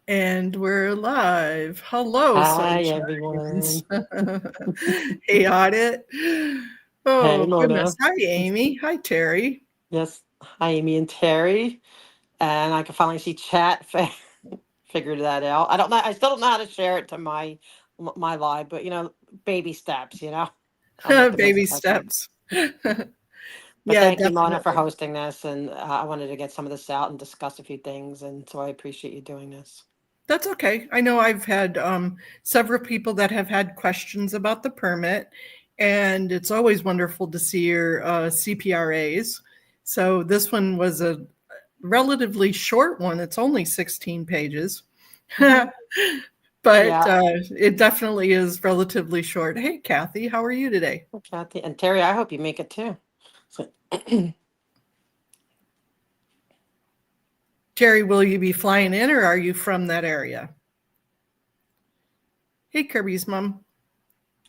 And we're live. Hello, Hi, sunshines. everyone. Hey, Audit. Hey, Oh, goodness. Lorna. Hi, Amy. Hi, Terry. Yes, hi, Amy and Terry. And I can finally see chat. Figured that out. I don't know. I still don't know how to share it to my live, but baby steps. I'll make the best Baby of I can. steps. But Yeah, thank you, Lorna, for definitely. hosting this. And I wanted to get some of this out and discuss a few things. And so I appreciate you doing this. That's okay. I know I've had several people that have had questions about the permit, and it's always wonderful to see your CPRAs. So this one was a relatively short one. It's only 16 pages. But Yeah, it definitely is relatively short. Hey, Kathy, how are you today? Kathy and Terry, I hope you make it too. So, Terry, will you be flying in or are you from that area? Hey, Kirby's mom.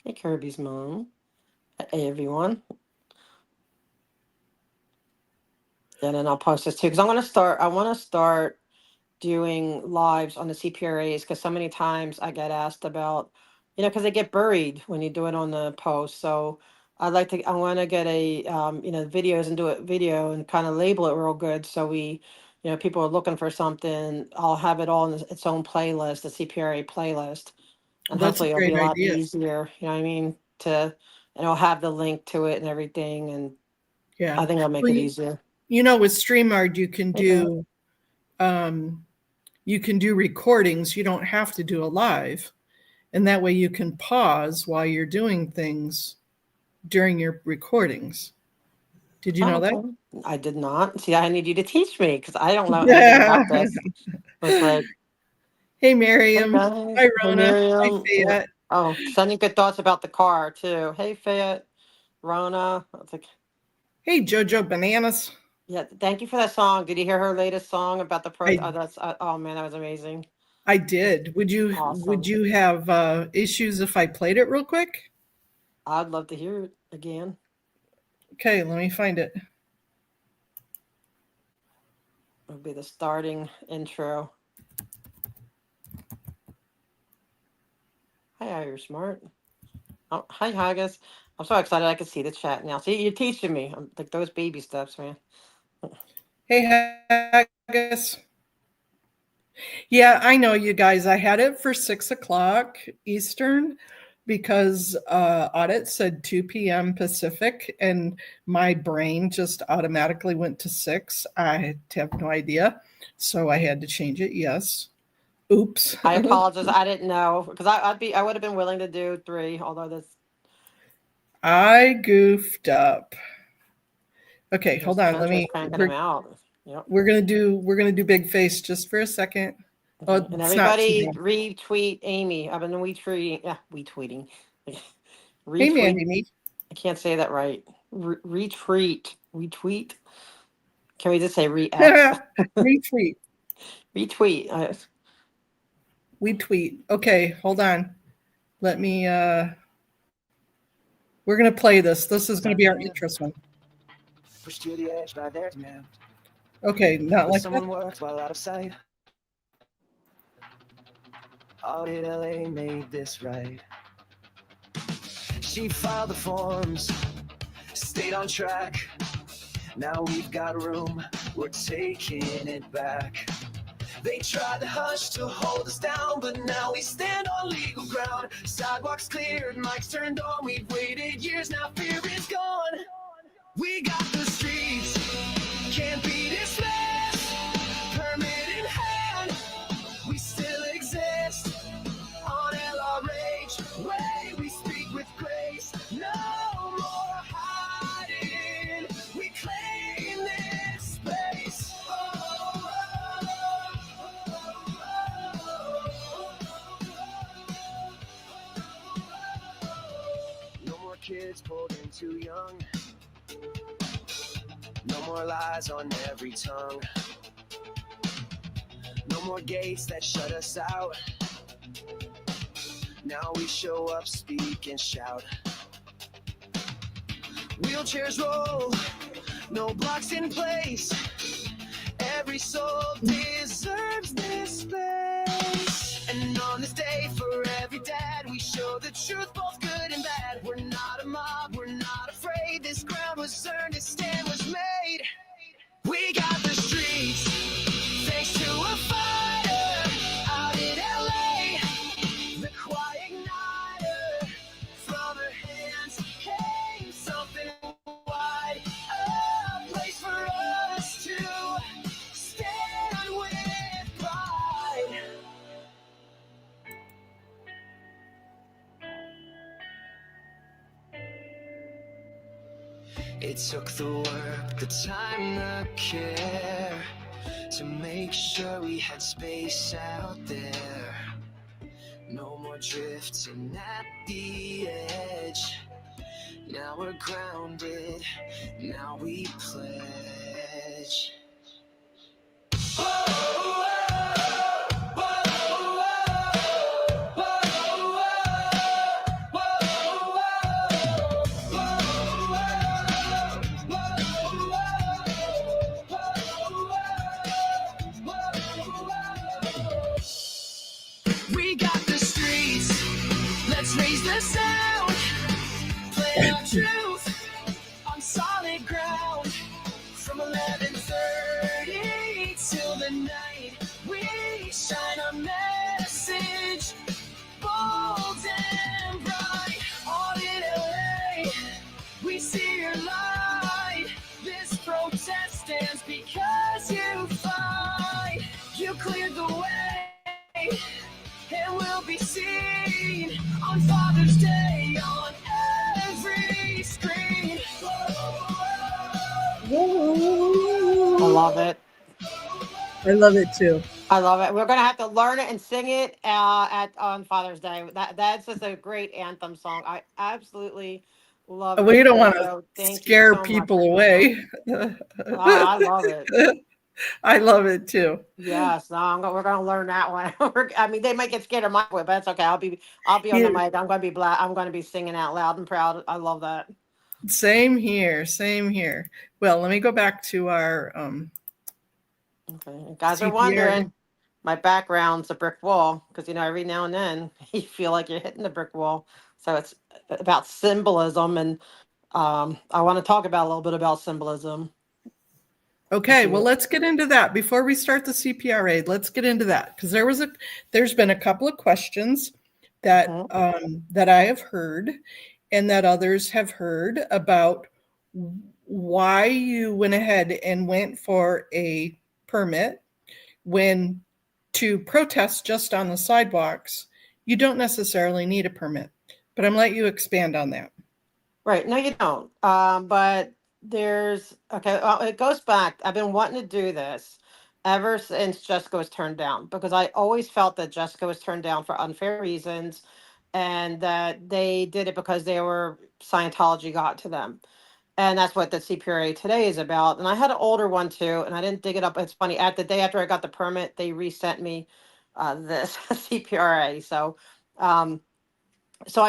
hey, Kirby's mom. Hey, everyone. And then I'll post this too because I want to start doing lives on the CPRAs because so many times I get asked about, because they get buried when you do it on the post. So I want to get videos and do it video and kind of label it real good. So people are looking for something. I'll have it all in its own playlist, the CPRA playlist. And That's a hopefully it'll be great a lot idea. easier, you know what I mean? And it'll have the link to it and everything. And Yeah. I think it'll make Well, it easier. with StreamYard, Hey, Beth. um, you can do recordings. You don't have to do a live, and that way you can pause while you're doing things during your recordings. Did you know Oh, that? okay. I did not. See, I need you to teach me because I don't know anything Yeah. about this. It's like, Hey, hey Miriam. guys, Hi, hey Rona. Hi, Miriam. Fayette. Oh, sending good thoughts about the car too. Hey Fayette, Rona. It's like, Hey, Jojo Bananas. yeah, thank you for that song. Did you hear her latest song about the pro? I Oh man, that was amazing. I did. Would Awesome. you have issues if I played it real quick? I'd love to hear it again. Okay, let me find it. It'll be the starting intro. Hi, you're smart. Oh, hi, Haggis. I'm so excited I can see the chat now. See, you're teaching me. I'm like those baby steps, man. Hey, Haggis. Yeah, I know you guys. I had it for 6 o'clock Eastern because audit said 2 p.m. Pacific, and my brain just automatically went to 6. I have no idea. So I had to change it. Yes. Oops. I apologize. I didn't know because I would have been willing to do 3, although I goofed up. Okay, hold on. Spencer's cranking them out. Yep. We're gonna do big face just for a second. Oh, Okay. And it's not too everybody bad. retweet Amy. I've been retweeting. Yeah, retweeting. Hey, Retweet. Mandy Me. I can't say that right. Retweet. Retweet. Can we just say re-X? Retweet. Retweet. We tweet. Okay, hold on. Let me we're gonna play this. This is gonna be our intro song. Pushed to the edge by their demand. Okay, not like Someone that. works while out of sight. Audit LA made this right. She filed the forms, stayed on track. Now we've got room, we're taking it back. They tried to hush to hold us down, but now we stand on legal ground. Sidewalks cleared, mics turned on, we've waited years, now fear is gone. We got the streets, can't be dismissed. Permit in hand, we still exist. On LRH way, we speak with grace. No more hiding, we claim this space. No more kids pulled in too young. No more lies on every tongue. No more gates that shut us out. Now we show up, speak and shout. Wheelchairs roll, no blocks in place. Every soul deserves this space. Truth both good and bad. We're not a mob, we're not afraid. This ground was earned, this stand was made. We got the streets, thanks to a fighter out in LA. The quiet igniter, from her hands came something wide. A place for us to stand with pride. It took the work, the time, the care to make sure we had space out there. No more drifting at the edge. Now we're grounded, now we pledge. We got the streets, let's raise the sound, play our truth on solid ground. From 11:30 till the night, we shine our message, bold and bright. Audit LA, we see your light. This protest stands because you fight. You cleared the way, and we'll be seen on Father's Day on every screen. I love it. I love it too. I love it. We're gonna have to learn it and sing it on Father's Day. That's just a great anthem song. I absolutely love it. We don't want So to thank you scare so much people for doing away. that. I love it. I love it too. Yes, no, we're gonna learn that one. I mean, they might get scared of my voice, but that's okay. I'll be on the Here- mic. I'm gonna be black. I'm gonna be singing out loud and proud. I love that. Same here. Same here. Well, let me go back to our Okay, you guys are CPRA. wondering, my background's a brick wall because every now and then you feel like you're hitting the brick wall. So it's about symbolism, and I want to talk about a little bit about symbolism. Okay, well, let's get into that before we start the CPRA. Let's get into that because there's been a couple of questions that that I have heard and that others have heard about why you went ahead and went for a permit when to protest just on the sidewalks, you don't necessarily need a permit. But I'm let you expand on that. Right. No, you don't. But it goes back. I've been wanting to do this ever since Jessica was turned down because I always felt that Jessica was turned down for unfair reasons and that they did it because Scientology got to them. And that's what the CPRA today is about. And I had an older one too, and I didn't dig it up. It's funny, at the day after I got the permit, they resent me this CPRA. So I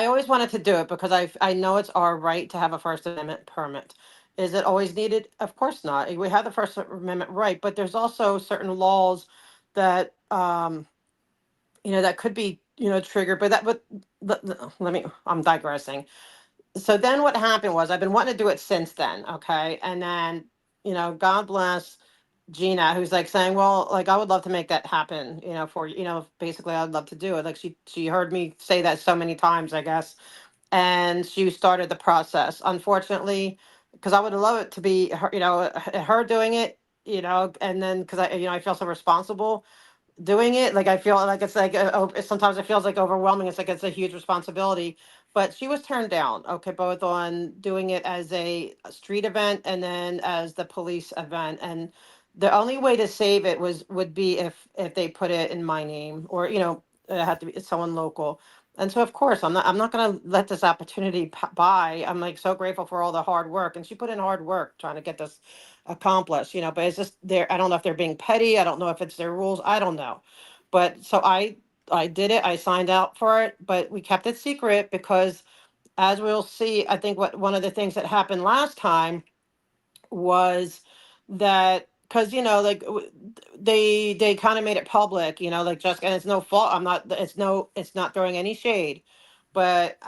always wanted to do it because I know it's our right to have a First Amendment permit. Is it always needed? Of course not. We have the First Amendment right, but there's also certain laws that that could be triggered. But I'm digressing. So then what happened was I've been wanting to do it since then. Okay, and then God bless Gina, who's like saying, well, like I would love to make that happen, basically I'd love to do it. Like she heard me say that so many times, I guess. And she started the process. Unfortunately, because I would love it to be her, her doing it, and then because I feel so responsible doing it. Like I feel like it's like sometimes it feels like overwhelming. It's like it's a huge responsibility. But she was turned down. Okay, both on doing it as a street event and then as the police event. And the only way to save it would be if they put it in my name or it had to be someone local. And so of course I'm not going to let this opportunity by. I'm like so grateful for all the hard work, and she put in hard work trying to get this accomplished, but it's just I don't know if they're being petty. I don't know if it's their rules. I don't know. But so I did it. I signed out for it, but we kept it secret because as we'll see, I think one of the things that happened last time was that because like they kind of made it public, like Jessica, and it's no fault. It's not throwing any shade, but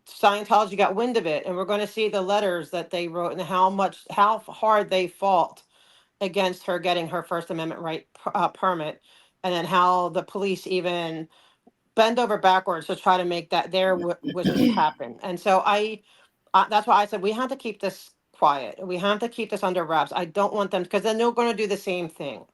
Scientology got wind of it, and we're going to see the letters that they wrote and how hard they fought against her getting her First Amendment permit, and then how the police even bend over backwards to try to make that their wishes happen. And so that's why I said we have to keep this quiet. We have to keep this under wraps. I don't want them, because then they're going to do the same thing.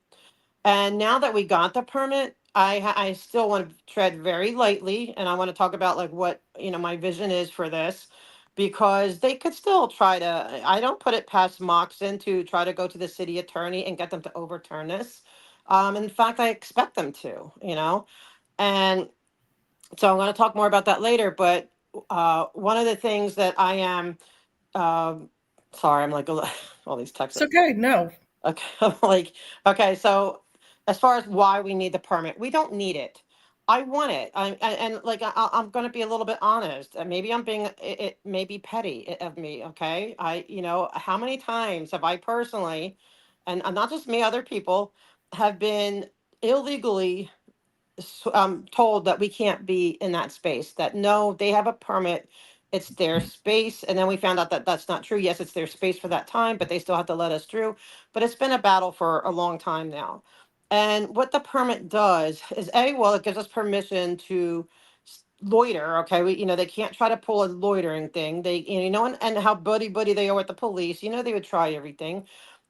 And now that we got the permit, I still want to tread very lightly, and I want to talk about like what my vision is for this, because they could still try to. I don't put it past Moxon to try to go to the city attorney and get them to overturn this. In fact, I expect them to. And so I'm going to talk more about that later. But one of the things that I am, sorry, I'm like all these texts. It's okay. No. Okay, I'm like, okay, so as far as why we need the permit, we don't need it. I want it. And like I'm going to be a little bit honest. Maybe I'm being it may be petty of me. Okay, how many times have I personally, and not just me, other people have been illegally told that we can't be in that space, that no, they have a permit, it's their space. And then we found out that that's not true. Yes, it's their space for that time, but they still have to let us through. But it's been a battle for a long time now. And what the permit does is well, it gives us permission to loiter. Okay, they can't try to pull a loitering thing. They, and how buddy they are with the police. They would try everything.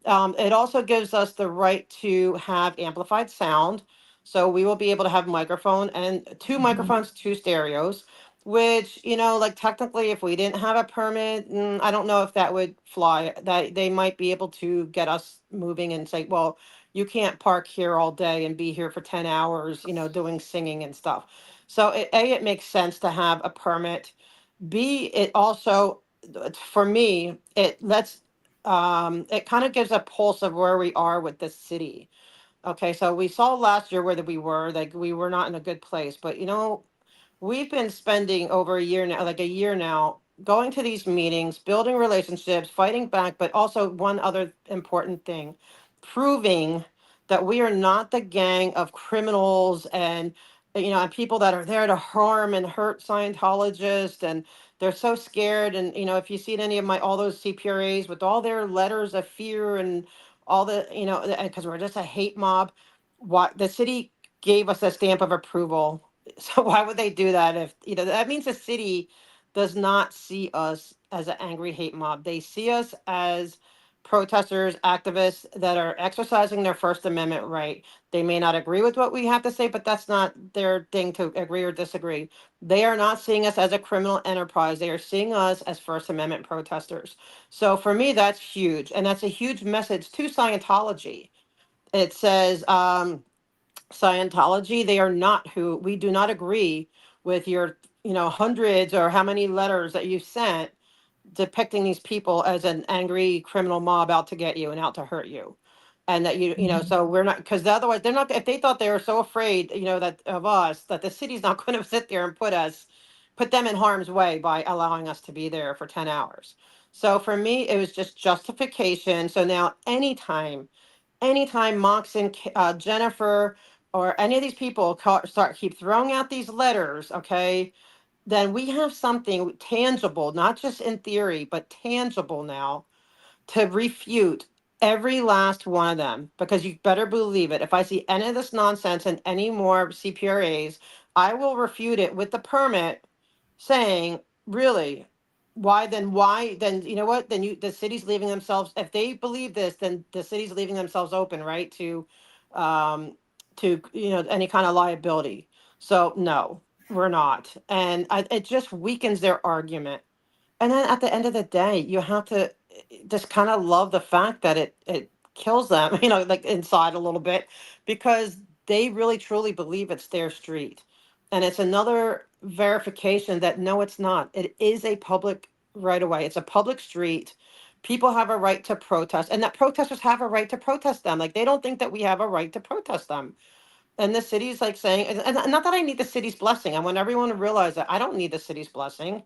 It also gives us the right to have amplified sound. So we will be able to have microphone and two microphones, two stereos, which, like technically if we didn't have a permit, I don't know if that would fly. That they might be able to get us moving and say, well, you can't park here all day and be here for 10 hours, doing singing and stuff. So it makes sense to have a permit. B, it also, for me, it kind of gives a pulse of where we are with the city. Okay, so we saw last year where we were, like we were not in a good place, but we've been spending over a year now, like a year now, going to these meetings, building relationships, fighting back, but also one other important thing, proving that we are not the gang of criminals and people that are there to harm and hurt Scientologists, and they're so scared. And if you see any of all those CPRAs with all their letters of fear and all the, because we're just a hate mob, what the city gave us a stamp of approval. So why would they do that? If that means the city does not see us as an angry hate mob. They see us as protesters, activists that are exercising their First Amendment right. They may not agree with what we have to say, but that's not their thing to agree or disagree. They are not seeing us as a criminal enterprise. They are seeing us as First Amendment protesters. So for me, that's huge. And that's a huge message to Scientology. It says, Scientology, they are not who we do not agree with your, hundreds or how many letters that you sent depicting these people as an angry criminal mob out to get you and out to hurt you. And that so we're not, because otherwise they're not, if they thought they were so afraid, that of us, that the city's not going to sit there and put them in harm's way by allowing us to be there for 10 hours. So for me, it was just justification. So now anytime Moxon, Jennifer, or any of these people keep throwing out these letters, okay, then we have something tangible, not just in theory, but tangible now to refute every last one of them. Because you better believe it. If I see any of this nonsense and any more CPRAs, I will refute it with the permit saying, really, why then you know what? Then the city's leaving themselves, if they believe this, then the city's leaving themselves open, right? To any kind of liability. So no, we're not. And it just weakens their argument. And then at the end of the day, you have to just kind of love the fact that it kills them, like inside a little bit, because they really truly believe it's their street. And it's another verification that no, it's not. It is a public right of way. It's a public street. People have a right to protest, and that protesters have a right to protest them. Like they don't think that we have a right to protest them. And the city's like saying, and not that I need the city's blessing. I want everyone to realize that I don't need the city's blessing.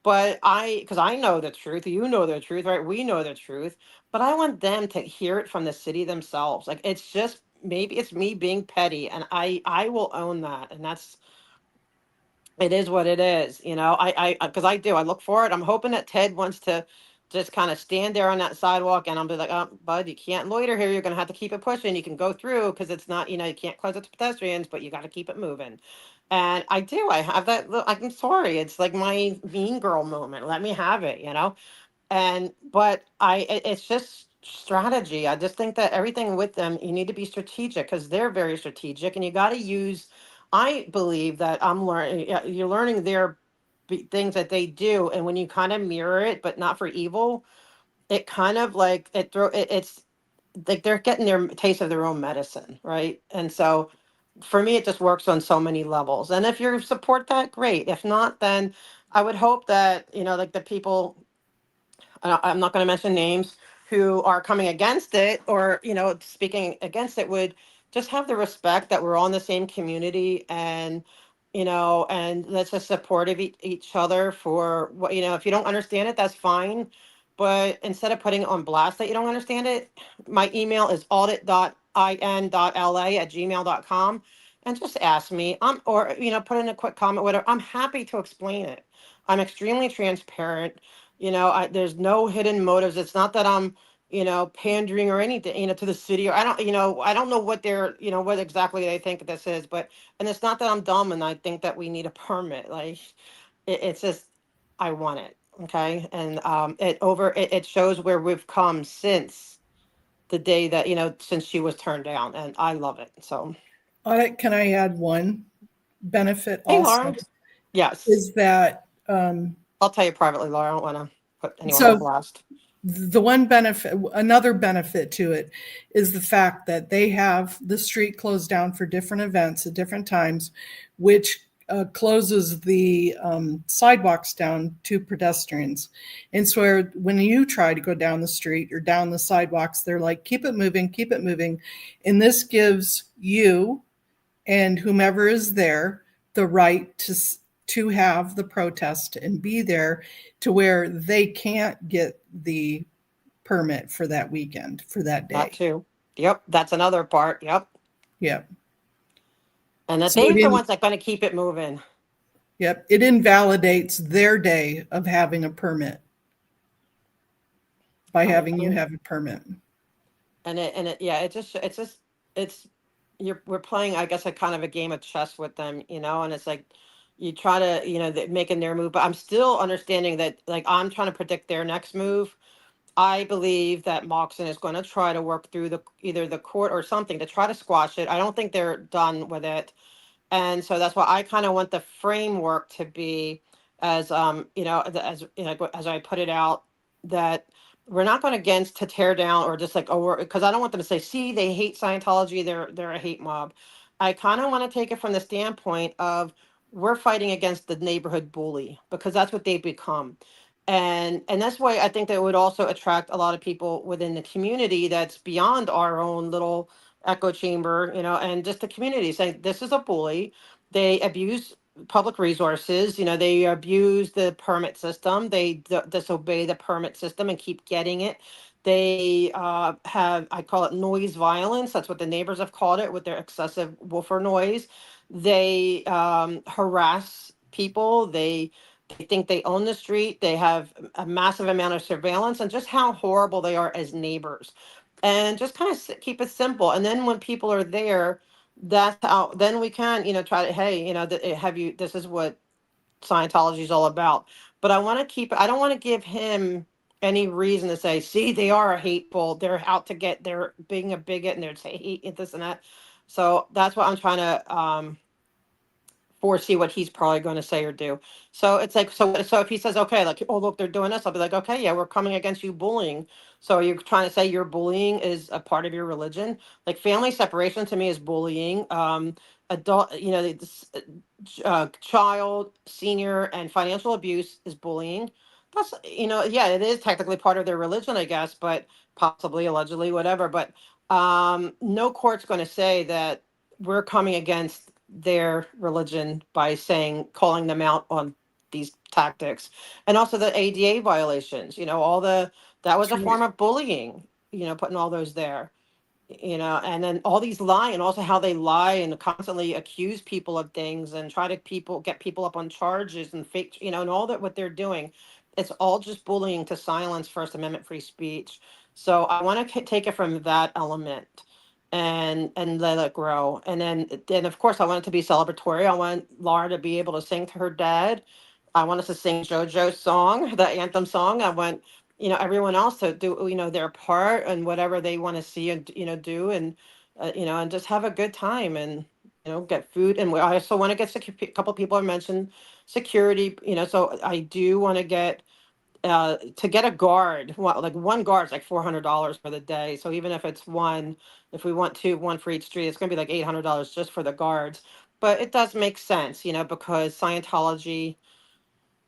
But because I know the truth, you know the truth, right? We know the truth, but I want them to hear it from the city themselves. Like it's just, maybe it's me being petty, and I will own that. And It is what it is, you know. Because I look for it. I'm hoping that Ted wants to just kind of stand there on that sidewalk, and I'll be like, "Oh, bud, you can't loiter here. You're gonna have to keep it pushing. You can go through because it's not, you know, you can't close it to pedestrians, but you got to keep it moving." And I do. I have that. I'm sorry. It's like my mean girl moment. Let me have it, you know. And but it's just strategy. I just think that everything with them, you need to be strategic because they're very strategic, and you got to use. I believe that I'm learning. You're learning their things that they do, and when you kind of mirror it, but not for evil, it kind of like it's like they're getting their taste of their own medicine, right? And so for me, it just works on so many levels. And if you support that, great. If not, then I would hope that, you know, like the people, I'm not going to mention names, who are coming against it or, you know, speaking against it would just have the respect that we're all in the same community, and, you know, and let's just support of each other for what, you know, if you don't understand it, that's fine. But instead of putting it on blast that you don't understand it, my email is audit.in.la@gmail.com, and just ask me, or, you know, put in a quick comment, whatever. I'm happy to explain it. I'm extremely transparent. You know, there's no hidden motives. It's not that I'm, you know, pandering or anything, you know, to the city, or I don't, you know, I don't know what they're, you know, what exactly they think this is, but, and it's not that I'm dumb and I think that we need a permit. Like, it's just, I want it. Okay. And it shows where we've come since the day that, you know, since she was turned down, and I love it. So, Audit, can I add one benefit hey, also? Laura. Yes. Is that I'll tell you privately, Laura. I don't want to put anyone on so blast. the one benefit, another benefit to it is the fact that they have the street closed down for different events at different times, which closes the sidewalks down to pedestrians. And so when you try to go down the street or down the sidewalks, they're like, keep it moving, keep it moving. And this gives you and whomever is there the right to have the protest and be there, to where they can't get the permit for that weekend, for that That day. too. Yep. That's another part. Yep. Yep. And that So they're the ones that are going to keep it moving. yep, it invalidates their day of having a permit by having you have a permit. Yeah, it's we're playing, I guess, a kind of a game of chess with them, you know, and it's like you try to, you know, making their move, but I'm still understanding that, like, I'm trying to predict their next move. I believe that Moxon is going to try to work through either the court or something to try to squash it. I don't think they're done with it. And so that's why I kind of want the framework to be as, you know, as, you know, as I put it out, that we're not going against to tear down or just like, oh, because I don't want them to say, see, they hate Scientology, they're a hate mob. I kind of want to take it from the standpoint of we're fighting against the neighborhood bully, because that's what they've become. And that's why I think that would also attract a lot of people within the community that's beyond our own little echo chamber, you know, and just the community saying this is a bully. They abuse public resources, you know, they abuse the permit system, they disobey the permit system and keep getting it. They have, I call it noise violence. That's what the neighbors have called it, with their excessive woofer noise. They harass people. They think they own the street. They have a massive amount of surveillance, and just how horrible they are as neighbors. And just kind of keep it simple. And then when people are there, that's how, then we can, you know, try to, hey, you know, have you, this is what Scientology is all about. But I want to keep, I don't want to give him any reason to say, see, they are hateful. They're out to get, they're being a bigot, and they're saying hate this and that. So that's what I'm trying to, foresee what he's probably going to say or do. So it's like, so if he says, okay, like, oh, look, they're doing this, I'll be like, okay, yeah, we're coming against you bullying. So you're trying to say your bullying is a part of your religion? Like, family separation to me is bullying. Adult, you know, child, senior, and financial abuse is bullying. That's, you know, yeah, it is technically part of their religion, I guess, but possibly, allegedly, whatever. But no court's going to say that we're coming against their religion by saying, calling them out on these tactics. And also the ADA violations, you know, that was a form of bullying, you know, putting all those there. and then all these lie, and also how they lie and constantly accuse people of things and try to get people up on charges and fake, and all that what they're doing. It's all just bullying to silence First Amendment free speech. So I want to take it from that element and let it grow. And then of course I want it to be celebratory. I want Laura to be able to sing to her dad. I want us to sing JoJo's song, the anthem song. I want everyone else to do their part and whatever they want to see and do, and and just have a good time, and get food. And I also want to get a couple people have mentioned security, so I do want to get a guard. Like one guard's like $400 for the day, so even if it's one, if we want one for each street, it's going to be like $800 just for the guards. But it does make sense, because Scientology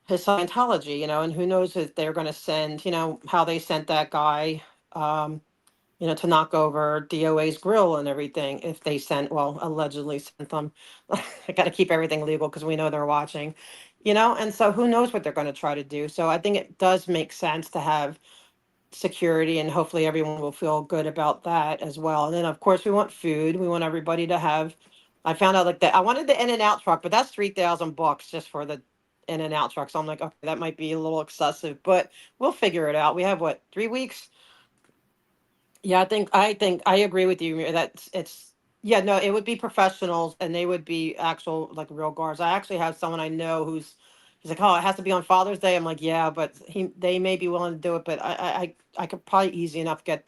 his Scientology, and who knows if they're going to send, how they sent that guy, um, to knock over DOA's grill and everything. If they sent, well, allegedly sent them. I got to keep everything legal because we know they're watching, and so who knows what they're going to try to do. So I think it does make sense to have security, and hopefully everyone will feel good about that as well. And then of course we want food. We want everybody to have. I found out like that. I wanted the In-N-Out truck, but that's $3,000 just for the In-N-Out truck. So I'm like, okay, that might be a little excessive, but we'll figure it out. We have what, 3 weeks? Yeah, I think I agree with you, Mira, that it's yeah, no, it would be professionals and they would be actual like real guards. I actually have someone I know he's like, oh, it has to be on Father's Day. I'm like, yeah, but they may be willing to do it, but I could probably easy enough get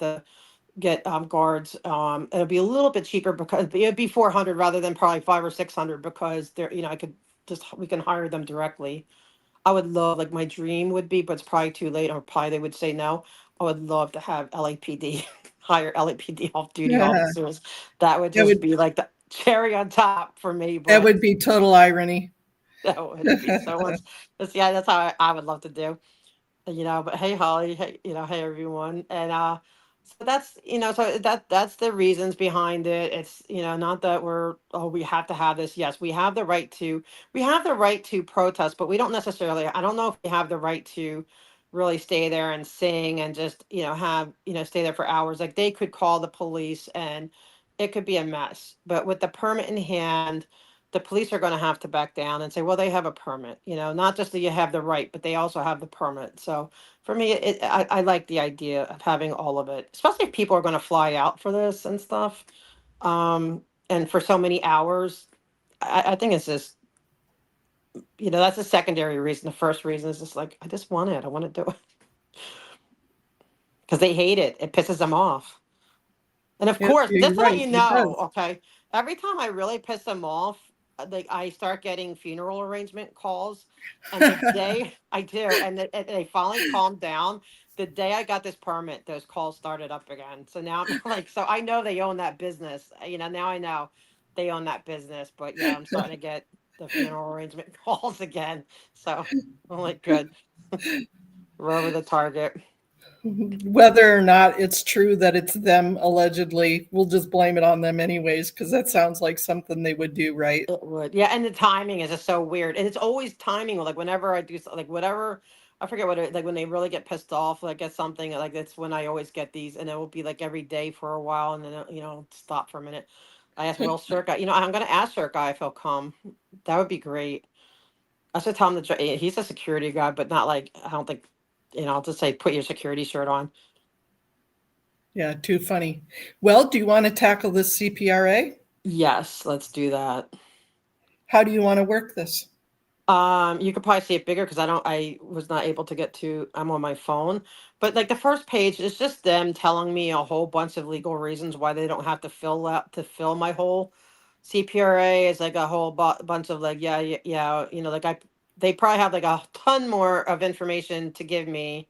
guards. It'll be a little bit cheaper because it'd be 400 rather than probably 5 or 600, because they're I could just we can hire them directly. I would love, like, my dream would be, but it's probably too late, or probably they would say no. I would love to have LAPD, hire LAPD off-duty Yeah, officers. That would that just would be like the cherry on top for me, that but would be total irony. that would be so much. Yeah, that's how I would love to do. But hey, Holly, hey, hey everyone. And so that's, so that's the reasons behind it. It's, not that we have to have this. Yes, we have the right to protest, but we don't necessarily, I don't know if we have the right to really stay there and sing and just, have, stay there for hours. Like, they could call the police and it could be a mess. But with the permit in hand, the police are going to have to back down and say, well, they have a permit, not just that you have the right, but they also have the permit. So for me, I like the idea of having all of it, especially if people are going to fly out for this and stuff. And for so many hours, I think it's just, that's a secondary reason. The first reason is just like, I just want it. I want to do it because they hate it. It pisses them off. And of Yep, course, you're just to let right. you It know, does. okay, every time I really piss them off, like, I start getting funeral arrangement calls. And the day I do, and they finally calmed down. The day I got this permit, those calls started up again. So now I'm like, so I know they own that business. Now I know they own that business. But yeah, I'm starting to get the funeral arrangement calls again. So I'm like, good. We're over the target. Whether or not it's true that it's them allegedly, we'll just blame it on them anyways, because that sounds like something they would do, right? It would. Yeah, and the timing is just so weird. And it's always timing. Like, whenever I do like whatever, I forget what like when they really get pissed off, like at something, like that's when I always get these, and it will be like every day for a while, and then stop for a minute. I asked Will Shirka, I'm gonna ask Shirka if he'll come. That would be great. I should tell him he's a security guy, but not like, I don't think, I'll just say put your security shirt on. Yeah, too funny. Well, do you want to tackle this CPRA? Yes, let's do that. How do you want to work this? You could probably see it bigger because I was not able to get to, I'm on my phone. But like the first page is just them telling me a whole bunch of legal reasons why they don't have to fill my whole CPRA. Is like a whole bunch of like, yeah, yeah, yeah, like they probably have like a ton more of information to give me,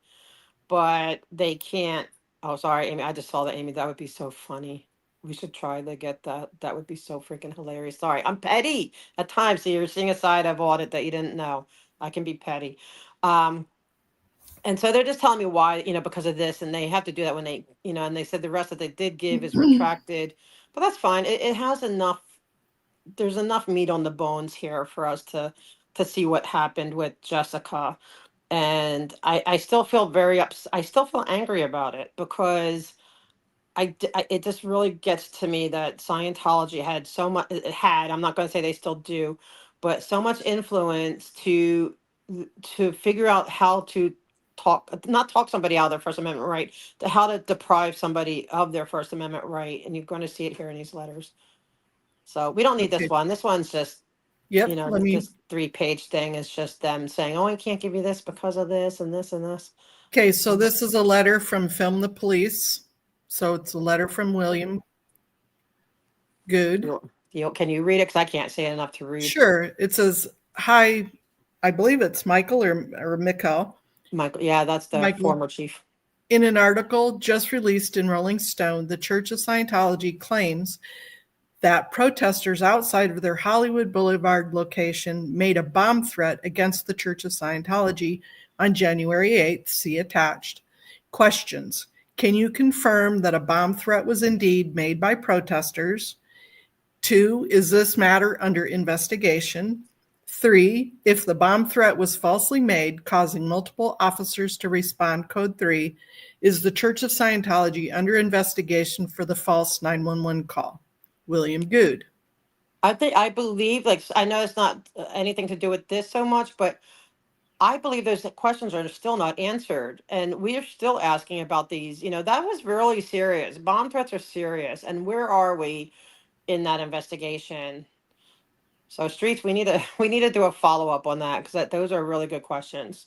but they can't. Oh, sorry, Amy. I just saw that, Amy. That would be so funny. We should try to get that. That would be so freaking hilarious. Sorry, I'm petty at times. So you're seeing a side of audit that you didn't know. I can be petty. Um, and so they're just telling me why, because of this, and they have to do that when they, and they said the rest that they did give is retracted, but that's fine. It has enough. There's enough meat on the bones here for us to see what happened with Jessica. And I still feel I still feel angry about it because it just really gets to me that Scientology had so much, it had, I'm not going to say they still do, but so much influence to figure out how to not talk somebody out of their First Amendment right, to how to deprive somebody of their First Amendment right. And you're going to see it here in these letters. So we don't need this Okay. one. This one's just, Yep. this 3-page thing is just them saying, oh, I can't give you this because of this and this and this. Okay, so this is a letter from Film the Police. So it's a letter from William Good. Can you read it? Because I can't say enough to read. Sure. It says, hi, I believe it's Michael or Mikkel. Michael, yeah, that's the Michael. former chief. In an article just released in Rolling Stone, the Church of Scientology claims that protesters outside of their Hollywood Boulevard location made a bomb threat against the Church of Scientology on January 8th. See attached. Questions. Can you confirm that a bomb threat was indeed made by protesters? 2, is this matter under investigation? 3, if the bomb threat was falsely made, causing multiple officers to respond, code 3, is the Church of Scientology under investigation for the false 911 call? William Good. I believe, like, I know it's not anything to do with this so much, but I believe those questions are still not answered. And we are still asking about these. That was really serious. Bomb threats are serious. And where are we in that investigation? So Streets, we need to do a follow-up on that, because those are really good questions.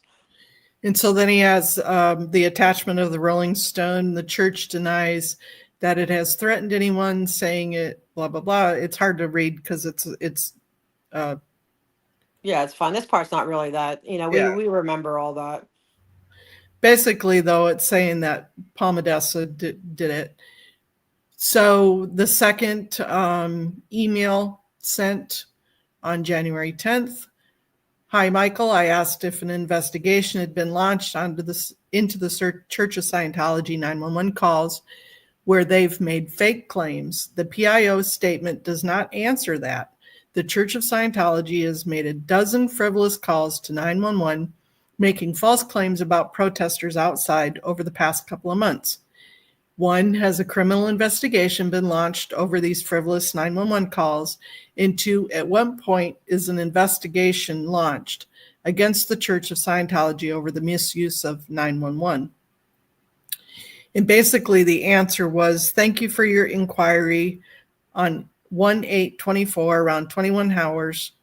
And so then he has the attachment of the Rolling Stone. The church denies that it has threatened anyone, saying it, blah, blah, blah. It's hard to read because it's yeah, it's fun. This part's not really that, we remember all that. Basically, though, it's saying that Palmadessa did it. So the second email sent on January 10th. Hi, Michael. I asked if an investigation had been launched into the Church of Scientology 911 calls where they've made fake claims. The PIO statement does not answer that. The Church of Scientology has made a dozen frivolous calls to 911, making false claims about protesters outside over the past couple of months. 1, has a criminal investigation been launched over these frivolous 911 calls? And 2, at what point is an investigation launched against the Church of Scientology over the misuse of 911? And basically the answer was, thank you for your inquiry. On 1/8/24, around 21 hours,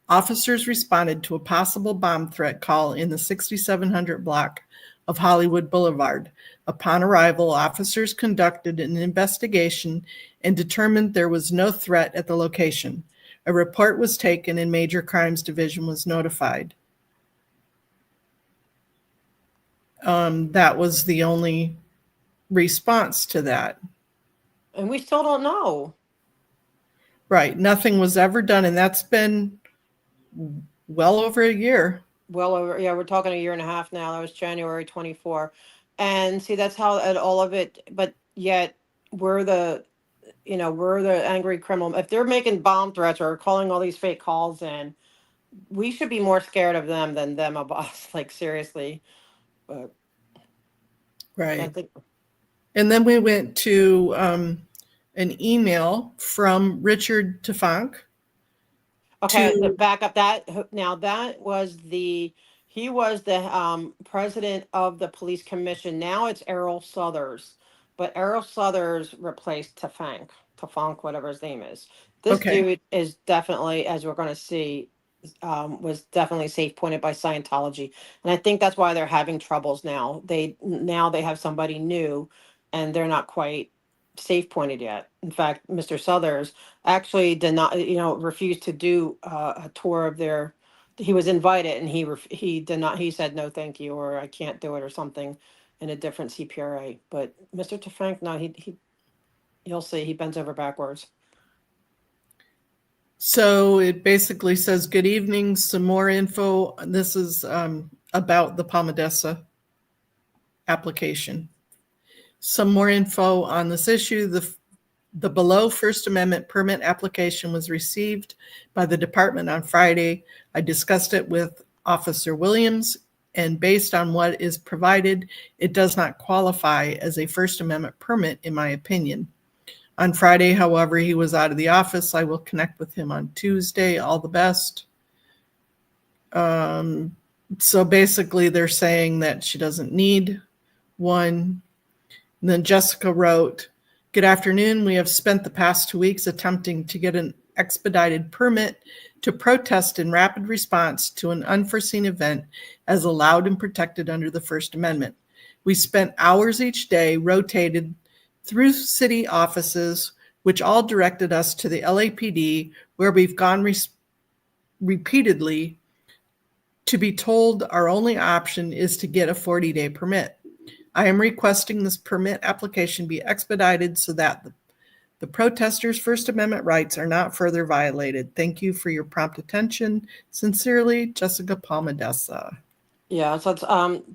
officers responded to a possible bomb threat call in the 6700 block of Hollywood Boulevard. Upon arrival, officers conducted an investigation and determined there was no threat at the location. A report was taken and Major Crimes Division was notified. That was the only response to that. And we still don't know. Right. Nothing was ever done. And that's been well over a year. Well over, yeah, we're talking 1.5 years now. That was January 24. And see, that's how all of it, but yet we're the angry criminal. If they're making bomb threats or calling all these fake calls in, we should be more scared of them than them of us, like seriously. But right. I think. And then we went to an email from Richard Tefunk. Okay, back up that. Now that was he was the president of the police commission. Now it's Errol Southers, but Errol Southers replaced Tefunk, whatever his name is. This dude is definitely, as we're going to see, was definitely safe pointed by Scientology, and I think that's why they're having troubles now. They have somebody new, and they're not quite safe pointed yet. In fact, Mr. Southers actually did not, refused to do a tour of their. He was invited, and he did not. He said no, thank you, or I can't do it, or something, in a different CPRA. But Mr. Tefunk, no, you'll see, he bends over backwards. So it basically says, good evening, some more info. This is about the Palmadessa application. Some more info on this issue. The below First Amendment permit application was received by the department on Friday. I discussed it with Officer Williams and based on what is provided, it does not qualify as a First Amendment permit, in my opinion. On Friday, however, he was out of the office. I will connect with him on Tuesday. All the best. So basically, they're saying that she doesn't need one. And then Jessica wrote, "Good afternoon. We have spent the past 2 weeks attempting to get an expedited permit to protest in rapid response to an unforeseen event as allowed and protected under the First Amendment. We spent hours each day, rotated through city offices, which all directed us to the LAPD, where we've gone repeatedly to be told our only option is to get a 40-day permit. I am requesting this permit application be expedited so that the protesters' First Amendment rights are not further violated. Thank you for your prompt attention. Sincerely, Jessica Palmadessa." Yeah, so it's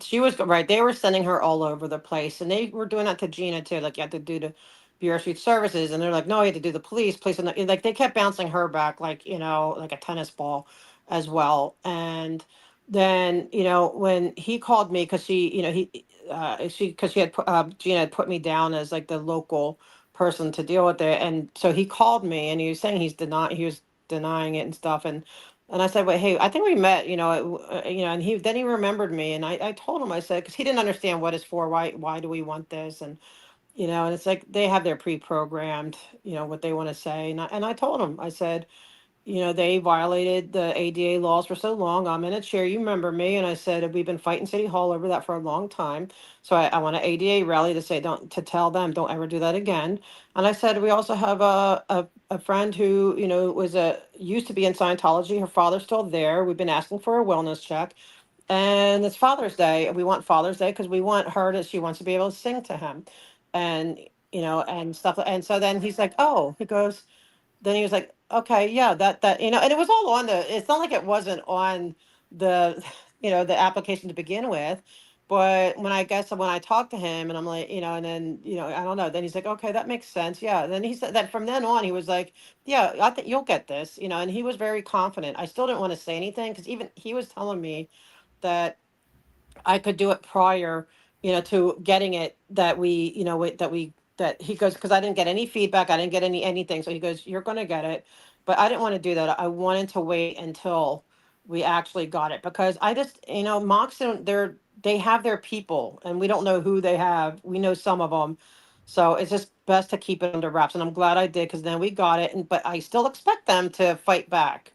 she was right. They were sending her all over the place, and they were doing that to Gina too. Like, you have to do the Bureau of Street Services, and they're like, no, you have to do the police, and like they kept bouncing her back, like, like a tennis ball, as well. And then, when he called me, because because Gina had put me down as like the local person to deal with it, and so he called me, and he was saying he was denying it and stuff, and I said, "Wait, hey, I think we met, and he remembered me, and I told him, I said, because he didn't understand what it's for, why do we want this, and and it's like they have their pre-programmed, what they want to say, and I told him, I said, they violated the ADA laws for so long. I'm in a chair. You remember me. And I said, we've been fighting City Hall over that for a long time. So I want an ADA rally to say, to tell them, don't ever do that again. And I said, we also have a friend who, used to be in Scientology. Her father's still there. We've been asking for a wellness check. And it's Father's Day. We want Father's Day because we want she wants to be able to sing to him and, and stuff. And so then he's like, oh, he goes, then he was like, okay, yeah, that, and it was all on it's not like it wasn't on the, the application to begin with. But when I talked to him and I'm like, and then, I don't know, then he's like, okay, that makes sense. Yeah. And then he said that from then on, he was like, yeah, I think you'll get this, and he was very confident. I still didn't want to say anything because even he was telling me that I could do it prior, to getting it, that that he goes, because I didn't get any feedback. I didn't get anything. So he goes, you're going to get it. But I didn't want to do that. I wanted to wait until we actually got it, because I just, Moxon, they have their people and we don't know who they have. We know some of them. So it's just best to keep it under wraps. And I'm glad I did, because then we got it. But I still expect them to fight back.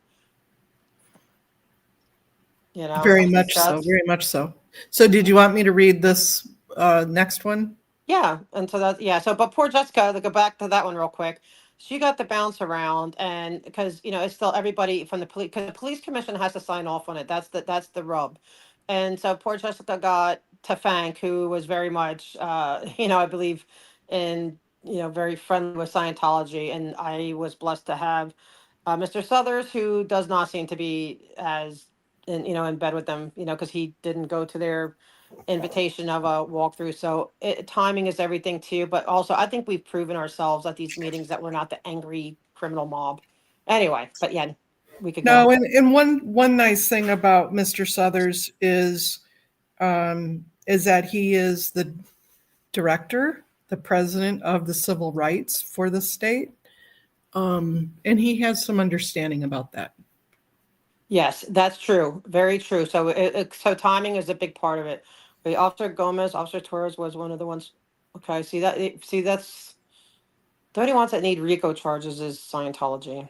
Very much so. Very much so. So did you want me to read this next one? Yeah. And so so, but poor Jessica, to go back to that one real quick, she got to bounce around, and because, it's still everybody from the police, because the police commission has to sign off on it. That's the rub. And so poor Jessica got Tafank, who was very much, I believe in, very friendly with Scientology. And I was blessed to have Mr. Southers, who does not seem to be as in bed with them, because he didn't go to their invitation of a walkthrough. So timing is everything too. But also, I think we've proven ourselves at these meetings that we're not the angry criminal mob. Anyway, but yeah, we could go. No, and one nice thing about Mr. Southers is that he is the director, the president of the civil rights for the state. And he has some understanding about that. Yes, that's true. Very true. So so timing is a big part of it. The Officer Gomez, Officer Torres was one of the ones. Okay, that's the only ones that need RICO charges is Scientology.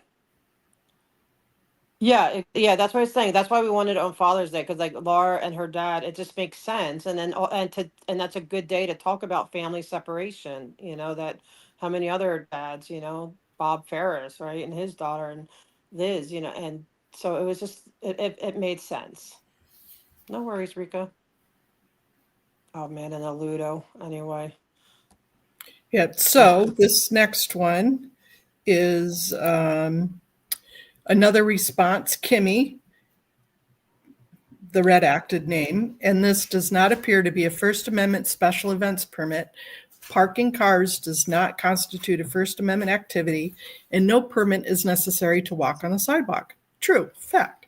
Yeah, yeah, that's what I was saying. That's why we wanted it on Father's Day, because like Laura and her dad, it just makes sense. And then and that's a good day to talk about family separation. That how many other dads, Bob Ferris, right, and his daughter and Liz, and so it was just it made sense. No worries, Rika. Oh man, and a Ludo anyway. Yeah. So this next one is another response, Kimmy, the redacted name, and this does not appear to be a First Amendment special events permit. Parking cars does not constitute a First Amendment activity, and no permit is necessary to walk on the sidewalk. True, fact.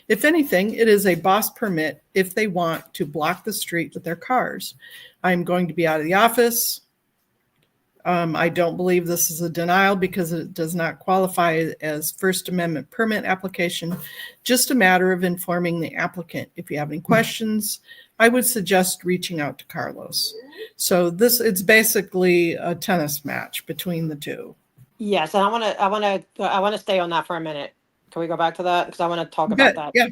If anything, it is a boss permit if they want to block the street with their cars. I'm going to be out of the office. I don't believe this is a denial because it does not qualify as First Amendment permit application. Just a matter of informing the applicant. If you have any questions, I would suggest reaching out to Carlos. So it's basically a tennis match between the two. Yes, and I want to stay on that for a minute. Can we go back to that? Because I want to talk about that. Yeah.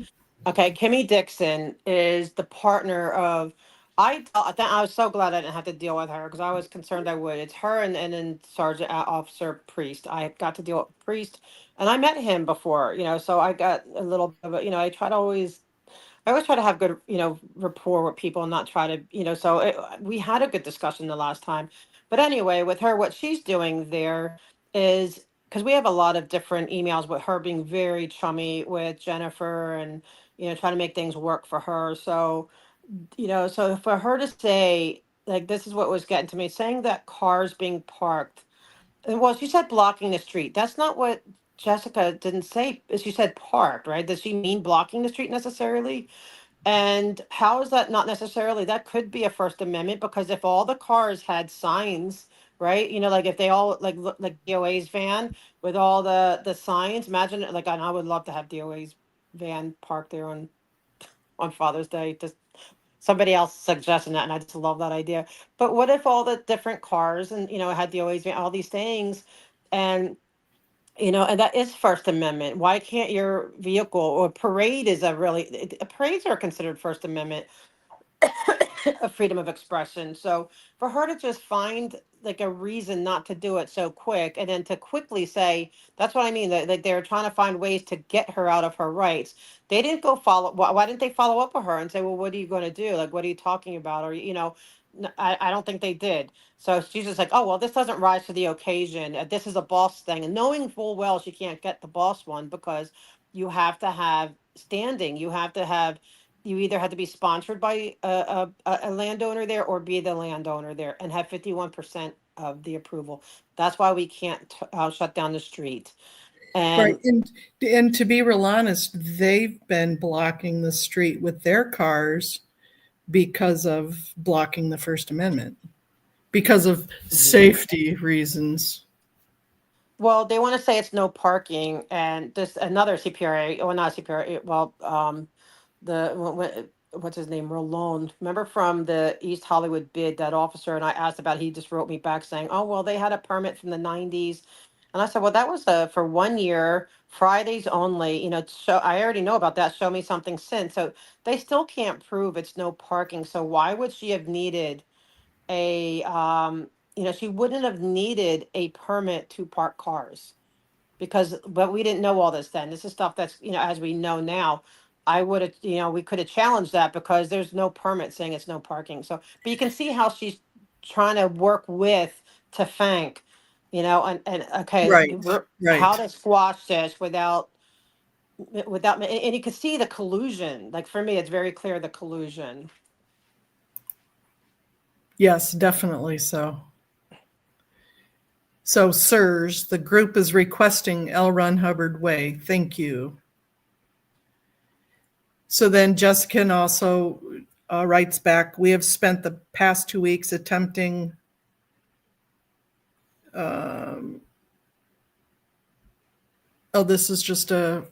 Okay, Kimmy Dixon is the partner of. I was so glad I didn't have to deal with her because I was concerned I would. It's her and then Sergeant Officer Priest. I got to deal with Priest, and I met him before, so I got a little bit of, I always try to have good, rapport with people and not try to, we had a good discussion the last time. But anyway, with her, what she's doing there is because we have a lot of different emails with her being very chummy with Jennifer and, trying to make things work for her. So, so for her to say, like, this is what was getting to me, saying that cars being parked, and well, she said blocking the street. That's not what Jessica didn't say. She said parked, right? Does she mean blocking the street necessarily? And how is that not necessarily? That could be a First Amendment because if all the cars had signs, right? Like if they all like look like DOA's van with all the signs. Imagine it, like, and I would love to have DOA's van parked there on Father's Day. Just somebody else suggesting that, and I just love that idea. But what if all the different cars and had DOA's van, all these things, and and that is First Amendment. Why can't your vehicle or parade is parades are considered First Amendment of freedom of expression. So for her to just find like a reason not to do it so quick and then to quickly say, that's what I mean, that they're trying to find ways to get her out of her rights. They didn't go follow. Why didn't they follow up with her and say, well, what are you going to do? Like, what are you talking about? Or, I don't think they did. So she's just like, oh, well, this doesn't rise to the occasion. This is a boss thing. And knowing full well she can't get the boss one because you have to have standing. You either have to be sponsored by a landowner there or be the landowner there and have 51% of the approval. That's why we can't shut down the street. Right. And to be real honest, they've been blocking the street with their cars because of blocking the First Amendment, because of safety reasons. Well, they want to say it's no parking, and this another CPRA, or not CPRA, well, what's his name, Rolone. Remember from the East Hollywood bid, that officer, and I asked about, he just wrote me back saying, oh, well, they had a permit from the 90s. And I said, well, that was for 1 year, Fridays only, I already know about that. Show me something since. So they still can't prove it's no parking. So why would she have needed she wouldn't have needed a permit to park cars but we didn't know all this then. This is stuff that's, as we know now. I would have, we could have challenged that because there's no permit saying it's no parking. So, but you can see how she's trying to work with Tefenk, and okay, Right. how to squash this without, and you can see the collusion. Like for me, it's very clear the collusion. Yes, definitely so. So, sirs, the group is requesting L. Ron Hubbard Way. Thank you. So then Jessica also writes back, we have spent the past 2 weeks attempting this is just a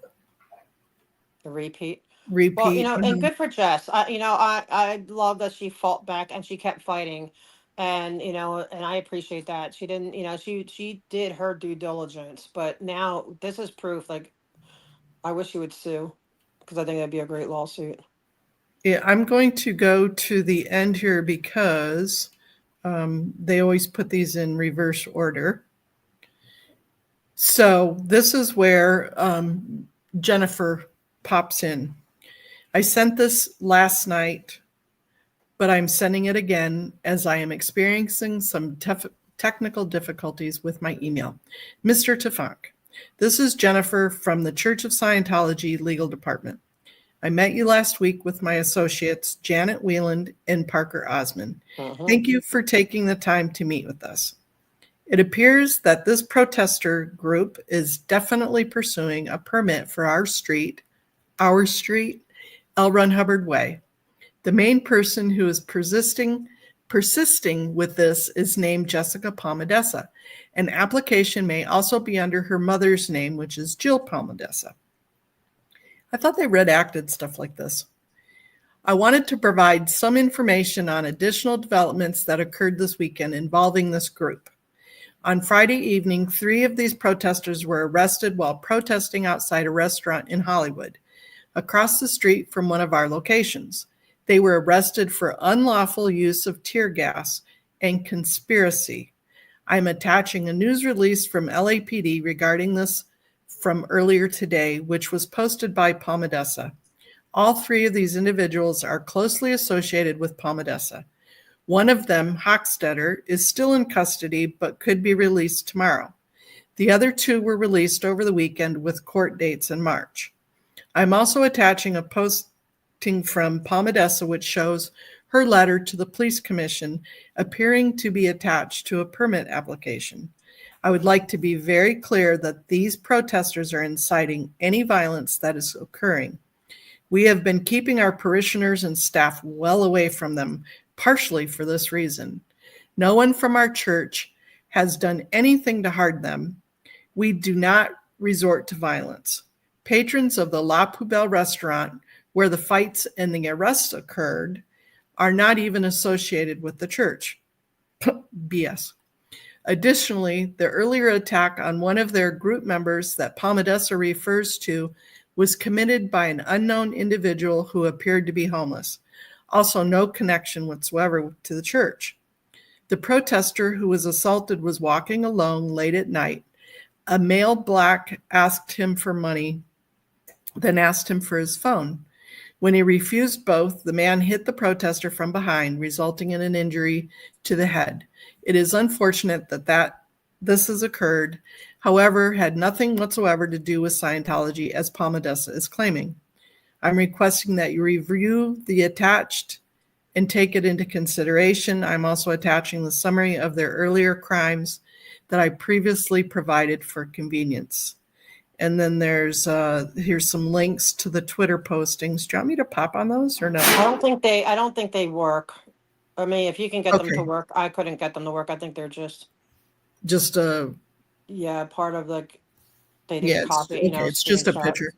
repeat. Repeat. Well, and good for Jess. I love that she fought back and she kept fighting, and and I appreciate that. She didn't, she did her due diligence, but now this is proof. Like, I wish she would sue because I think that'd be a great lawsuit. Yeah, I'm going to go to the end here because they always put these in reverse order. So this is where Jennifer pops in. I sent this last night, but I'm sending it again as I am experiencing some technical difficulties with my email. Mr. Tefenk, this is Jennifer from the Church of Scientology Legal Department. I met you last week with my associates, Janet Wieland and Parker Osmond. Thank you for taking the time to meet with us. It appears that this protester group is definitely pursuing a permit for our street, Our Street, L. Ron Hubbard Way. The main person who is persisting with this is named Jessica Palmadessa. An application may also be under her mother's name, which is Jill Palmadessa. I thought they redacted stuff like this. I wanted to provide some information on additional developments that occurred this weekend involving this group. On Friday evening, 3 of these protesters were arrested while protesting outside a restaurant in Hollywood, across the street from one of our locations. They were arrested for unlawful use of tear gas and conspiracy. I'm attaching a news release from LAPD regarding this from earlier today, which was posted by Palmadessa. All 3 of these individuals are closely associated with Palmadessa. One of them, Hochstetter, is still in custody but could be released tomorrow. The other 2 were released over the weekend with court dates in March. I'm also attaching a posting from Palmadessa which shows her letter to the police commission appearing to be attached to a permit application. I would like to be very clear that these protesters are inciting any violence that is occurring. We have been keeping our parishioners and staff well away from them, partially for this reason. No one from our church has done anything to harm them. We do not resort to violence. Patrons of the La Poubelle restaurant, where the fights and the arrests occurred, are not even associated with the church. BS. Additionally, the earlier attack on one of their group members that Palmadessa refers to was committed by an unknown individual who appeared to be homeless. Also, no connection whatsoever to the church. The protester who was assaulted was walking alone late at night. A male black asked him for money, then asked him for his phone. When he refused both, the man hit the protester from behind, resulting in an injury to the head. It is unfortunate that this has occurred, however, had nothing whatsoever to do with Scientology, as Palmadessa is claiming. I'm requesting that you review the attached and take it into consideration. I'm also attaching the summary of their earlier crimes that I previously provided for convenience. And then here's some links to the Twitter postings. Do you want me to pop on those or no? I don't think they work. I mean, if you can get them to work, I couldn't get them to work. I think they're just part of they didn't copy, it's just a screenshot. picture.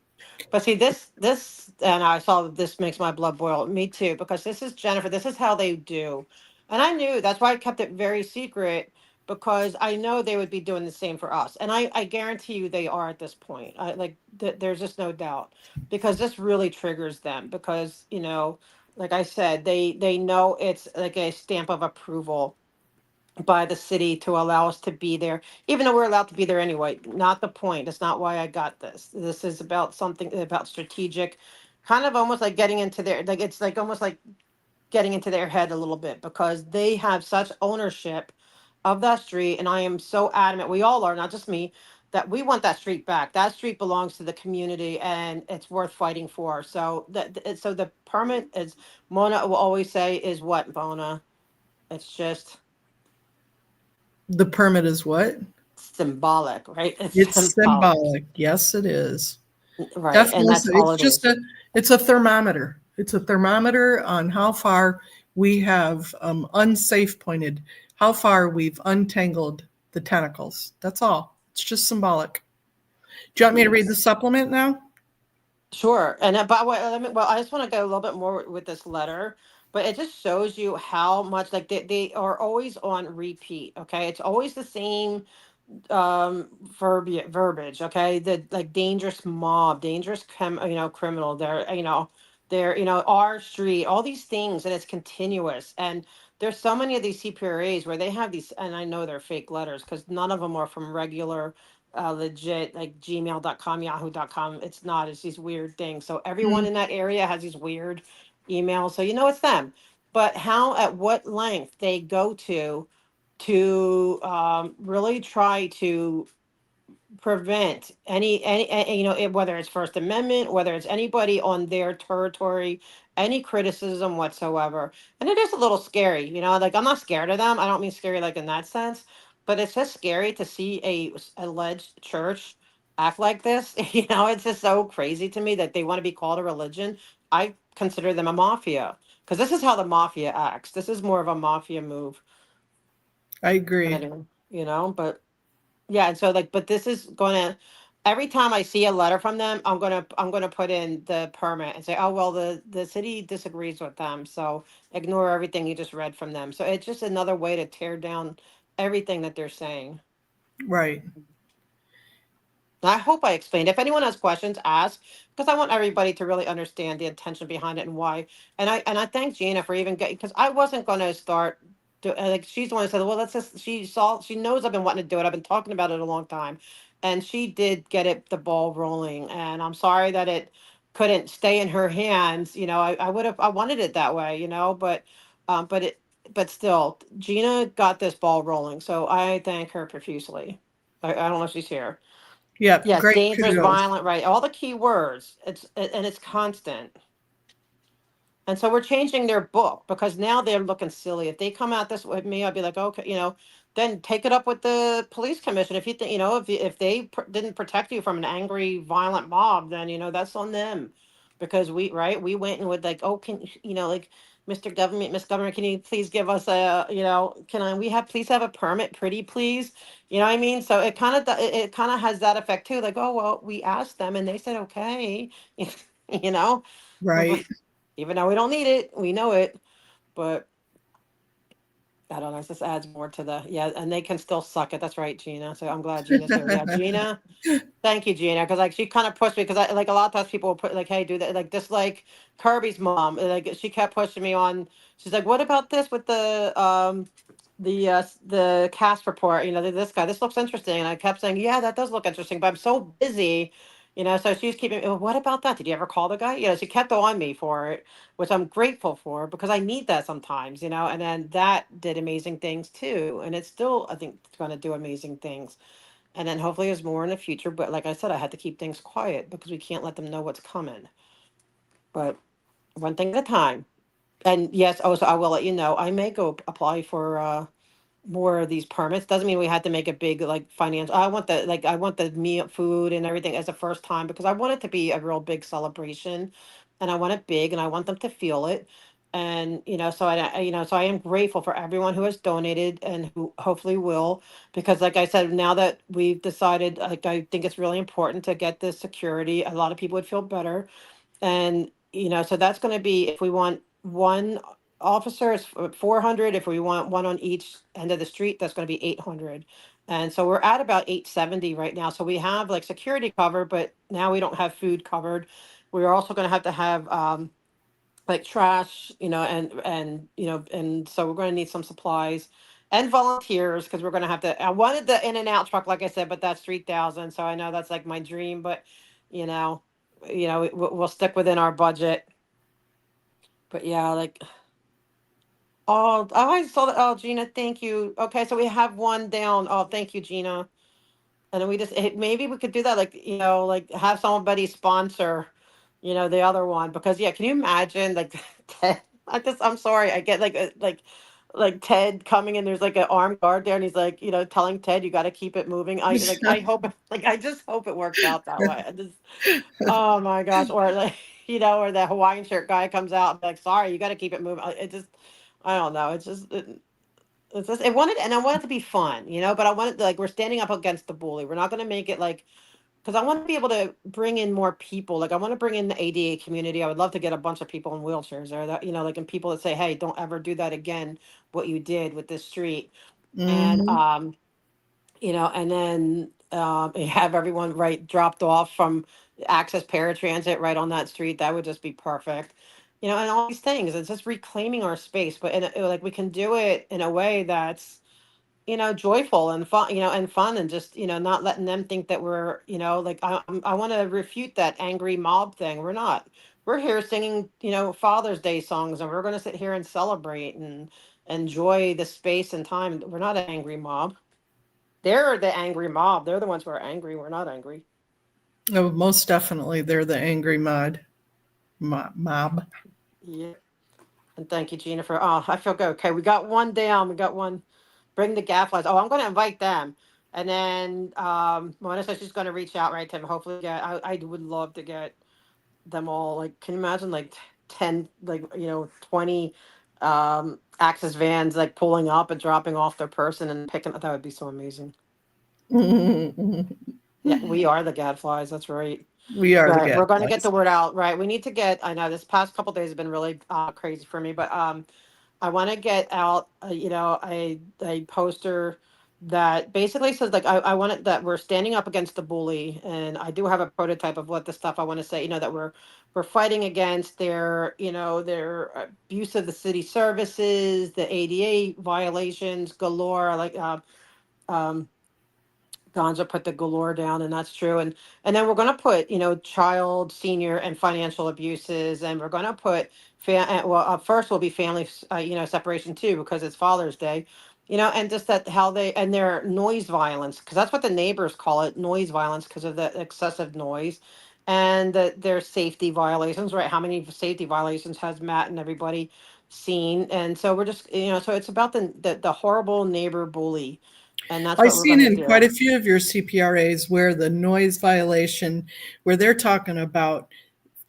But see, this, and I saw this makes my blood boil. Me too, because this is Jennifer. This is how they do, and I knew that's why I kept it very secret, because I know they would be doing the same for us, and I guarantee you they are at this point. There's just no doubt, because this really triggers them. Because like I said, they know it's like a stamp of approval by the city to allow us to be there, even though we're allowed to be there anyway. Not the point. That's not why I got this. This is about something about strategic, kind of almost like getting into their, it's like almost like getting into their head a little bit, because they have such ownership of that street. And I am so adamant, we all are, not just me, that we want that street back. That street belongs to the community and it's worth fighting for. So so the permit, is Mona will always say, is what, Mona? It's just The permit is what? symbolic, right? It's symbolic. Yes, it is. Right. Definitely. And that's all it is. It's a thermometer. It's a thermometer on how far we have unsafe pointed, how far we've untangled the tentacles. That's all. It's just symbolic. Do you want me to read the supplement now? Sure. And by the way, I just want to go a little bit more with this letter, but it just shows you how much they are always on repeat. Okay. It's always the same verbiage. Okay. The dangerous mob, dangerous criminal, they're our street, all these things, and it's continuous. And there's so many of these CPRAs where they have these, and I know they're fake letters because none of them are from regular legit like gmail.com, yahoo.com. It's not, it's these weird things. So everyone in that area has these weird emails, so it's them. But at what length they go to really try to prevent any whether it's First Amendment, whether it's anybody on their territory, any criticism whatsoever. And it is a little scary, I'm not scared of them. I don't mean scary like in that sense, but it's just scary to see a alleged church act like this. It's just so crazy to me that they want to be called a religion. I consider them a mafia because this is how the mafia acts. This is more of a mafia move. I agree. Anyway, but yeah, and so like, but this is gonna, every time I see a letter from them, I'm gonna put in the permit and say, oh well, the city disagrees with them, so ignore everything you just read from them. So it's just another way to tear down everything that they're saying. Right. I hope I explained. If anyone has questions, ask, because I want everybody to really understand the intention behind it and why. And I thank Gina for even getting, because I wasn't going to start. Like she's the one who said, "Well, let's just." She knows I've been wanting to do it. I've been talking about it a long time, and she did get the ball rolling. And I'm sorry that it couldn't stay in her hands. I would have. I wanted it that way. But still, Gina got this ball rolling. So I thank her profusely. I don't know if she's here. Yep. Yes, Great dangerous, kudos. violent, right? All the key words. And it's constant. And so we're changing their book because now they're looking silly. If they come out this with me, I'd be like, okay, then take it up with the police commission. If you think, if they didn't protect you from an angry, violent mob, then that's on them, because we went and would like, oh, like, Mr. Government, Miss Government, can you please give us please have a permit, pretty please? You know what I mean? So it kind of has that effect too. Like, oh well, we asked them and they said okay, you know. Right. Even though we don't need it, we know it, but I don't know. This adds more to yeah, and they can still suck it. That's right, Gina. So I'm glad Gina's here. Yeah, Gina. Thank you, Gina, because like she kind of pushed me, because I like a lot of times people will put like, hey, do that, like just like Kirby's mom, like she kept pushing me on. She's like, what about this with the cast report? This guy, this looks interesting, and I kept saying, yeah, that does look interesting, but I'm so busy. So she's keeping, "Well, what about that? Did you ever call the guy?" She kept on me for it, which I'm grateful for, because I need that sometimes, and then that did amazing things too. And it's still, I think, it's going to do amazing things. And then hopefully there's more in the future. But like I said, I had to keep things quiet because we can't let them know what's coming. But one thing at a time. And yes, also, I will let you know, I may go apply for more of these permits. Doesn't mean we had to make a big like financial. I want the meal, food, and everything as a first time, because I want it to be a real big celebration, and I want it big, and I want them to feel it. And so I am grateful for everyone who has donated and who hopefully will, because like I said, now that we've decided, like I think it's really important to get this security. A lot of people would feel better, and so that's going to be, if we want one officer, it's 400. If we want one on each end of the street, that's going to be 800. And so we're at about 870 right now. So we have like security covered, but now we don't have food covered. We're also going to have like trash, and so we're going to need some supplies and volunteers, because we're going to have to. I wanted the in and out truck, like I said, but that's 3,000. So I know that's like my dream, but you know, we'll stick within our budget. But yeah, like, oh, I saw that. Oh, Gina, thank you. Okay, so we have one down. Oh, thank you, Gina. And then maybe we could do that, like, like have somebody sponsor, the other one, because yeah, can you imagine like Ted? I'm sorry, I get like Ted coming in. There's like an armed guard there, and he's like, telling Ted, you got to keep it moving. I hope like I just hope it works out that way. Oh my gosh, or like or the Hawaiian shirt guy comes out and be like, sorry, you got to keep it moving. It just, I don't know. It's just, I want it to be fun, but I want it like we're standing up against the bully. We're not going to make it like, because I want to be able to bring in more people. Like I want to bring in the ADA community. I would love to get a bunch of people in wheelchairs there, that, like, and people that say, hey, don't ever do that again, what you did with this street. And, Mhm. and then have everyone right dropped off from access paratransit right on that street. That would just be perfect. And all these things. It's just reclaiming our space, but like we can do it in a way that's joyful and fun, and just not letting them think that we're like I want to refute that angry mob thing. We're not. We're here singing Father's Day songs, and we're going to sit here and celebrate and enjoy the space and time. We're not an angry mob. They're the angry mob. They're the ones who are angry. We're not angry. Oh, most definitely, they're the angry mob. Yeah. And thank you, Gina, for, oh, I feel good. Okay, we got one down. We got one. Bring the gadflies. Oh, I'm going to invite them. And then Mona says she's going to reach out, right, Tim? Hopefully, I would love to get them all. Like, can you imagine, like 10, like 20 Access vans like pulling up and dropping off their person and picking? That would be so amazing. Yeah, we are the gadflies. That's right. We are the Right, we're going to get gadflies. the word out. Right, we need to get. I know this past couple days have been really crazy for me, but I want to get out, a poster that basically says like I want it that we're standing up against the bully, and I do have a prototype of what the stuff I want to say. That we're fighting against their abuse of the city services, the ADA violations galore, like um, Ganja put the galore down, and that's true. And then we're going to put, child, senior, and financial abuses, and we're going to put first will be family, separation too, because it's Father's Day, and just that how they and their noise violence, because that's what the neighbors call it, noise violence, because of the excessive noise, and their safety violations, right? How many safety violations has Matt and everybody seen? And so we're just, so it's about the horrible neighbor bully. And that's I've what we're seen going to in quite do. a few of your CPRAs where the noise violation, where they're talking about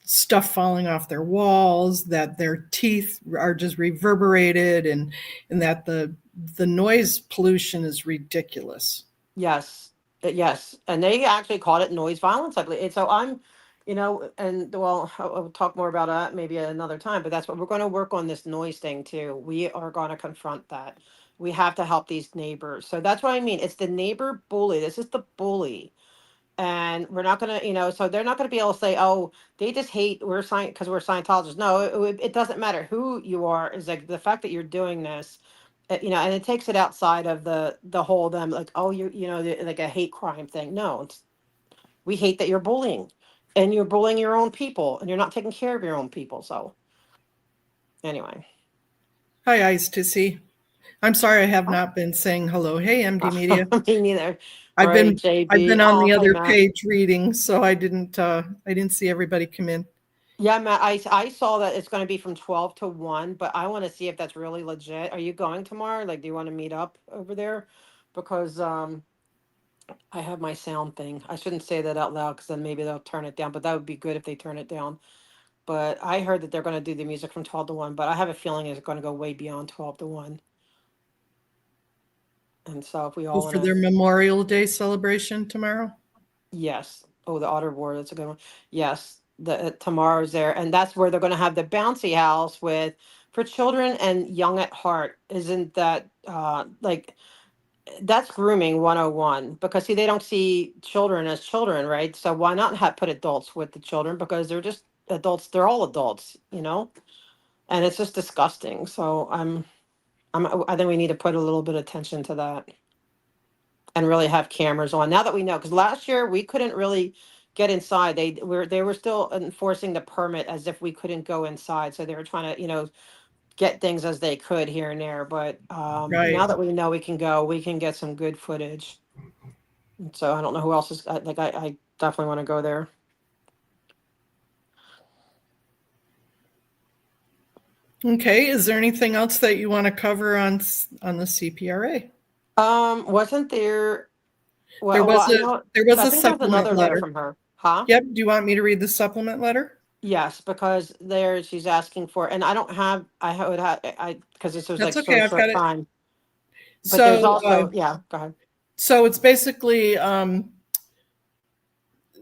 stuff falling off their walls, that their teeth are just reverberated, and that the noise pollution is ridiculous. Yes, yes, and they actually called it noise violence, I believe. And so I'm, and well, I'll talk more about that maybe at another time. But that's what we're going to work on, this noise thing too. We are going to confront that. We have to help these neighbors. So that's what I mean. It's the neighbor bully. This is the bully. And we're not going to, so they're not going to be able to say, oh, they just hate, because we're Scientologists. No, it doesn't matter who you are. Is like the fact that you're doing this, and it takes it outside of the whole them like, oh, like a hate crime thing. No, we hate that you're bullying, and you're bullying your own people, and you're not taking care of your own people. So anyway. Hi, Ice to see. I'm sorry I have not been saying hello. Hey, MD Media. Me neither. I've Right, been I've JB. been on Oh, the hey, other Matt. page reading, so I didn't see everybody come in. Yeah, Matt, I saw that it's going to be from 12 to 1, but I want to see if that's really legit. Are you going tomorrow? Like, do you want to meet up over there? Because I have my sound thing. I shouldn't say that out loud because then maybe they'll turn it down, but that would be good if they turn it down. But I heard that they're going to do the music from 12 to 1, but I have a feeling it's going to go way beyond 12 to 1. And so if we all want For to, their Memorial Day celebration tomorrow. yes. Oh, the Otter War, that's a good one. Yes, the tomorrow's there, and that's where they're going to have the bouncy house with for children and young at heart. Isn't that like that's grooming 101? Because see, they don't see children as children, right? So why not have put adults with the children, because they're just adults, they're all adults, and it's just disgusting. So I think we need to put a little bit of attention to that and really have cameras on now that we know, because last year we couldn't really get inside. They were still enforcing the permit as if we couldn't go inside, so they were trying to get things as they could here and there. But Right. now that we know we can go, we can get some good footage. So I don't know who else is like I definitely want to go there. Okay. Is there anything else that you want to cover on the CPRA? Wasn't there? There Well, was I know. I a think there was supplement another letter letter. from her, huh? Yep. Do you want me to read the supplement letter? Yes, because there she's asking for, and I don't have. I would have. I because this was That's like okay. so I've got short it. time. But there's So, also, yeah. Go ahead. so it's basically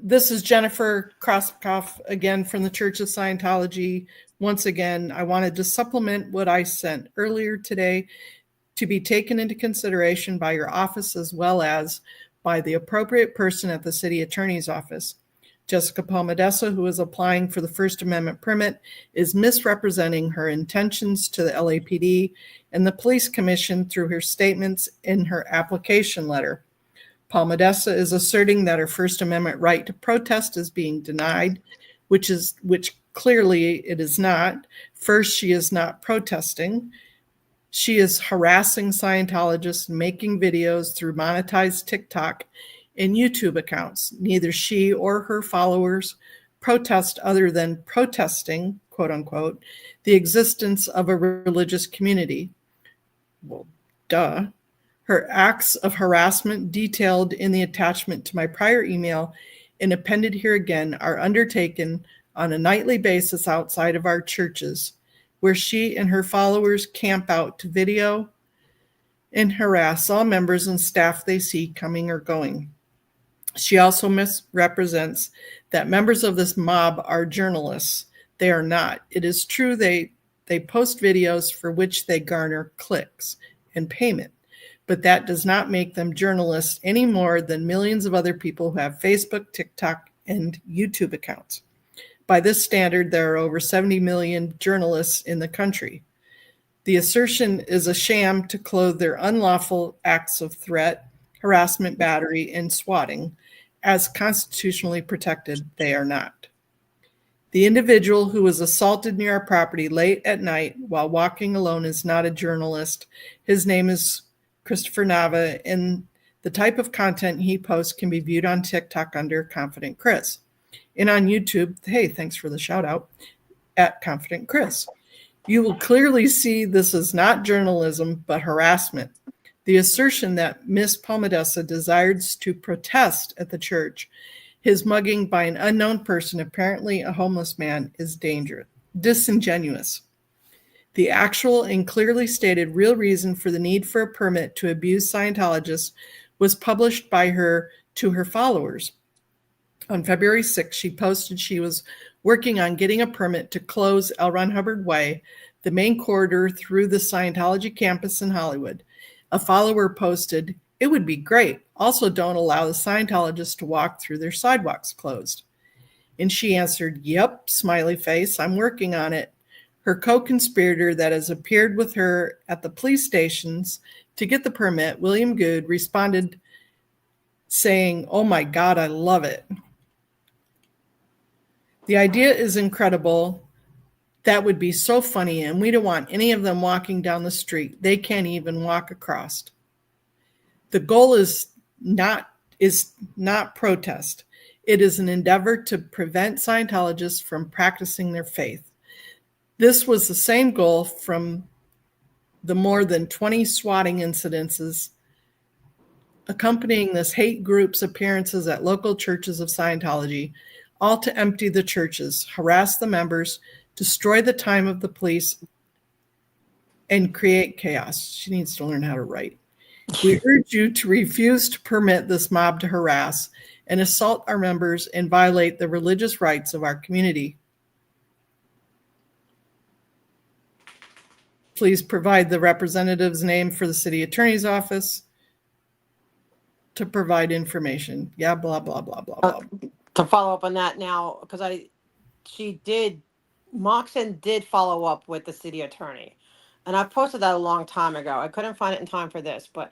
this is Jennifer Kroskoff again from the Church of Scientology. Once again, I wanted to supplement what I sent earlier today to be taken into consideration by your office as well as by the appropriate person at the city attorney's office. Jessica Palmadessa, who is applying for the First Amendment permit, is misrepresenting her intentions to the LAPD and the Police Commission through her statements in her application letter. Palmadessa is asserting that her First Amendment right to protest is being denied, which clearly it is not. First, she is not protesting. She is harassing Scientologists, making videos through monetized TikTok and YouTube accounts. Neither she or her followers protest other than protesting, quote unquote, the existence of a religious community. Well, duh. Her acts of harassment detailed in the attachment to my prior email and appended here again are undertaken on a nightly basis outside of our churches, where she and her followers camp out to video and harass all members and staff they see coming or going. She also misrepresents that members of this mob are journalists. They are not. It is true they post videos for which they garner clicks and payment, but that does not make them journalists any more than millions of other people who have Facebook, TikTok, and YouTube accounts. By this standard, there are over 70 million journalists in the country. The assertion is a sham to clothe their unlawful acts of threat, harassment, battery, and swatting as constitutionally protected. They are not. The individual who was assaulted near our property late at night while walking alone is not a journalist. His name is Christopher Nava, and the type of content he posts can be viewed on TikTok under Confident Chris. And on YouTube, hey, thanks for the shout out, at Confident Chris. You will clearly see this is not journalism, but harassment. The assertion that Miss Palmadessa desires to protest at the church, his mugging by an unknown person, apparently a homeless man, is dangerous, disingenuous. The actual and clearly stated real reason for the need for a permit to abuse Scientologists was published by her to her followers. On February 6th, she posted she was working on getting a permit to close L. Ron Hubbard Way, the main corridor through the Scientology campus in Hollywood. A follower posted, "It would be great. Also, don't allow the Scientologists to walk through their sidewalks closed." And she answered, "Yep, smiley face, I'm working on it." Her co-conspirator that has appeared with her at the police stations to get the permit, William Good, responded saying, "Oh my God, I love it. The idea is incredible. That would be so funny, and we don't want any of them walking down the street. They can't even walk across." The goal is not protest. It is an endeavor to prevent Scientologists from practicing their faith. This was the same goal from the more than 20 swatting incidences accompanying this hate group's appearances at local churches of Scientology, all to empty the churches, harass the members, destroy the time of the police, and create chaos. She needs to learn how to write. We urge you to refuse to permit this mob to harass and assault our members and violate the religious rights of our community. Please provide the representative's name for the city attorney's office to provide information. Yeah, blah, blah, blah, blah, blah. To follow up on that now, because Moxon did follow up with the city attorney. And I posted that a long time ago. I couldn't find it in time for this, but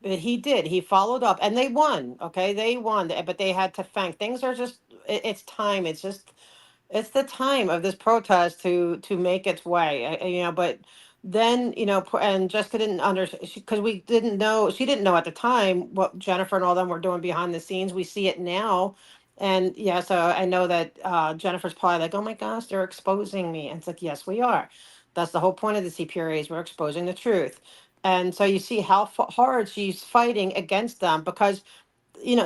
he did. He followed up and they won. Okay, they won, but they had to thank. Things are just, it's time. It's the time of this protest to make its way, but then, and Jessica didn't understand because we didn't know, she didn't know at the time what Jennifer and all them were doing behind the scenes. We see it now. And yeah, so I know that Jennifer's probably like, "Oh my gosh, they're exposing me." And it's like, yes, we are. That's the whole point of the CPRAs. We're exposing the truth. And so you see how hard she's fighting against them because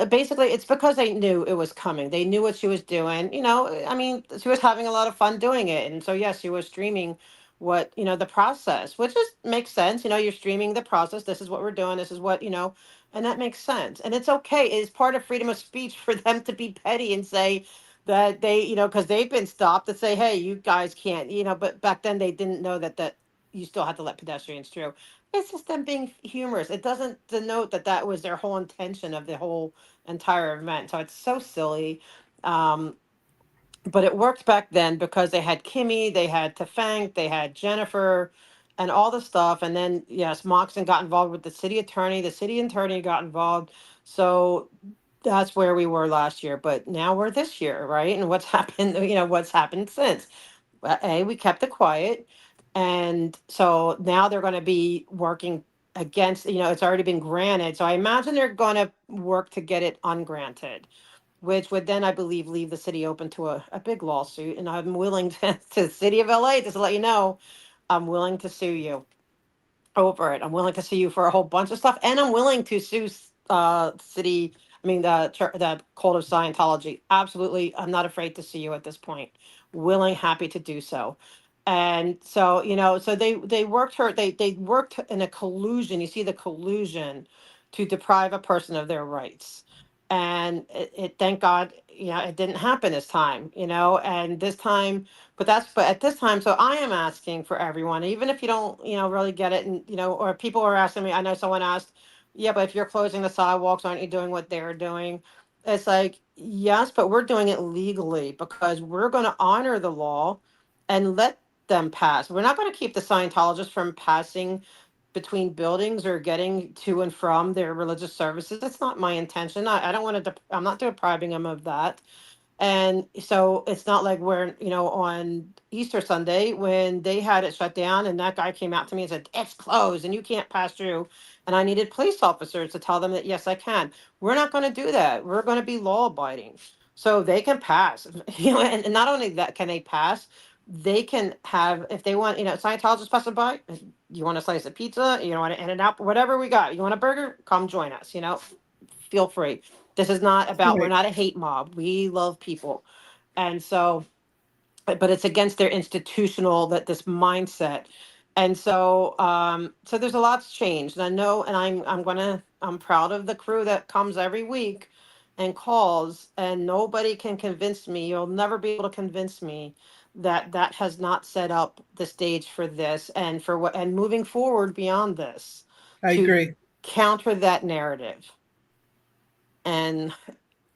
basically it's because they knew it was coming. They knew what she was doing. I mean, she was having a lot of fun doing it. And so, yes, she was streaming the process, which just makes sense. You're streaming the process. This is what we're doing. This is what, and that makes sense. And it's okay. It's part of freedom of speech for them to be petty and say that they, because they've been stopped to say, "Hey, you guys can't," but back then they didn't know that you still had to let pedestrians through. It's just them being humorous. It doesn't denote that was their whole intention of the whole entire event. So it's so silly. But it worked back then because they had Kimmy, they had Tefang, they had Jennifer, and all the stuff. And then, yes, Moxon got involved with the city attorney. The city attorney got involved. So that's where we were last year. But now we're this year, right? And what's happened, what's happened since? We kept it quiet. And so now they're going to be working against, it's already been granted. So I imagine they're going to work to get it ungranted, which would then, I believe, leave the city open to a big lawsuit. And I'm willing to the city of LA, just to let you know, I'm willing to sue you. over it. I'm willing to sue you for a whole bunch of stuff, and I'm willing to sue the cult of Scientology. Absolutely, I'm not afraid to sue you at this point. Willing, happy to do so. And so, so they worked in a collusion. You see the collusion to deprive a person of their rights. And it thank God, it didn't happen this time, and this time, but at this time, so I am asking for everyone, even if you don't, really get it, and or people are asking me. I know someone asked, yeah, but if you're closing the sidewalks, aren't you doing what they're doing? It's like, yes, but we're doing it legally because we're going to honor the law and let them pass. We're not going to keep the Scientologists from passing between buildings or getting to and from their religious services. That's not my intention. I don't want to, I'm not depriving them of that. And so it's not like we're, on Easter Sunday when they had it shut down and that guy came out to me and said, it's closed and you can't pass through. And I needed police officers to tell them that, yes, I can. We're not going to do that. We're going to be law abiding. So they can pass, and not only that, can they pass, they can have, if they want, Scientologists passing by, you want a slice of pizza, you want to In-N-Out, whatever we got, you want a burger, come join us, feel free. This is not about, we're Right. not a hate mob. We love people. And so, but it's against their institutional, that this mindset. And so, so there's a lot's changed. And I know, and I'm proud of the crew that comes every week and calls, and nobody can convince me. You'll never be able to convince me that that has not set up the stage for this and for what, and moving forward beyond this I to agree. counter that narrative. And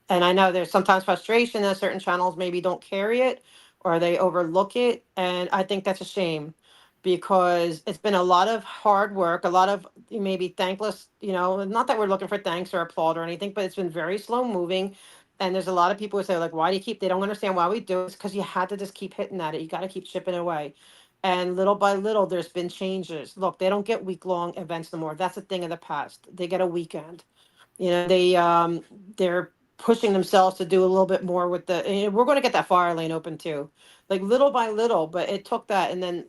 I know there's sometimes frustration that certain channels maybe don't carry it or they overlook it. And I think that's a shame because it's been a lot of hard work, a lot of maybe thankless, not that we're looking for thanks or applaud or anything, but it's been very slow moving. And there's a lot of people who say, like, why do you keep, they don't understand why we do it. It's because you had to just keep hitting at it. You got to keep chipping away. And little by little, there's been changes. Look, they don't get week-long events no more. That's a thing of the past. They get a weekend. They're pushing themselves to do a little bit more with and we're going to get that fire lane open too, like little by little. But it took that, and then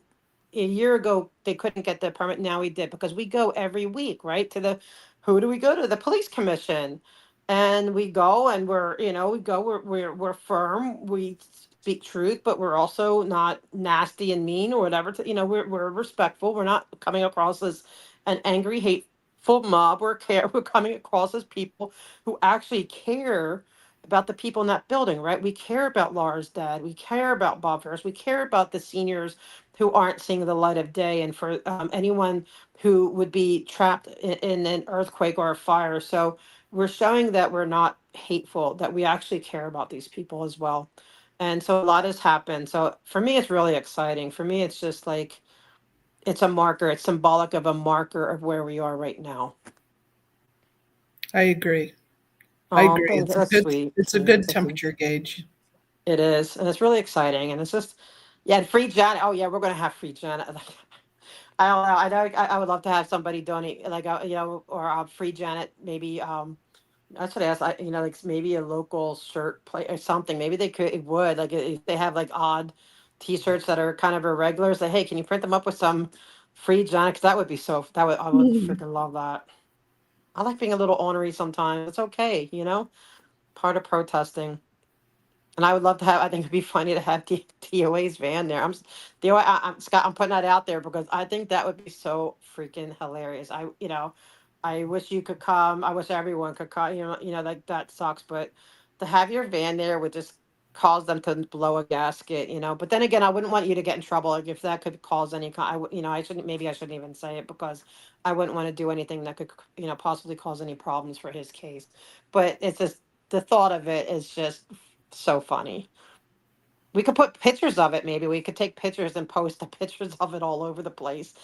a year ago they couldn't get the permit. Now we did, because we go every week, right, to the, who do we go to? The police commission. And we go, and we're firm, we speak truth, but we're also not nasty and mean or whatever, we're respectful. We're not coming across as an angry, hateful mob. We're coming across as people who actually care about the people in that building, right? We care about Laura's dad. We care about Bob Harris. We care about the seniors who aren't seeing the light of day, and for anyone who would be trapped in an earthquake or a fire. So we're showing that we're not hateful, that we actually care about these people as well. And so a lot has happened. So for me, it's really exciting. For me, it's just like, it's a marker. It's symbolic of a marker of where we are right now. I agree. I agree. Thank you. That's sweet. It's a good temperature gauge. It is, and it's really exciting, and it's just, yeah, and free Janet. Oh yeah, we're gonna have free Janet. I don't know. I know. I would love to have somebody donate, like, or free Janet. Maybe that's what I asked. Like maybe a local shirt play or something. Maybe they could. It would, like, if they have like odd T-shirts that are kind of irregular. Say, hey, can you print them up with some free Janet? Because that would be so. I would freaking love that. I like being a little ornery sometimes. It's okay, part of protesting. And I would love to have, I think it'd be funny to have DOA's van there. DOA, I'm Scott, I'm putting that out there because I think that would be so freaking hilarious. I wish you could come. I wish everyone could come, like, that sucks, but to have your van there would just cause them to blow a gasket, but then again, I wouldn't want you to get in trouble. Like, if that could cause any kind, maybe I shouldn't even say it, because I wouldn't want to do anything that could, possibly cause any problems for his case. But it's just, the thought of it is just so funny. We could put pictures of it. Maybe we could take pictures and post the pictures of it all over the place.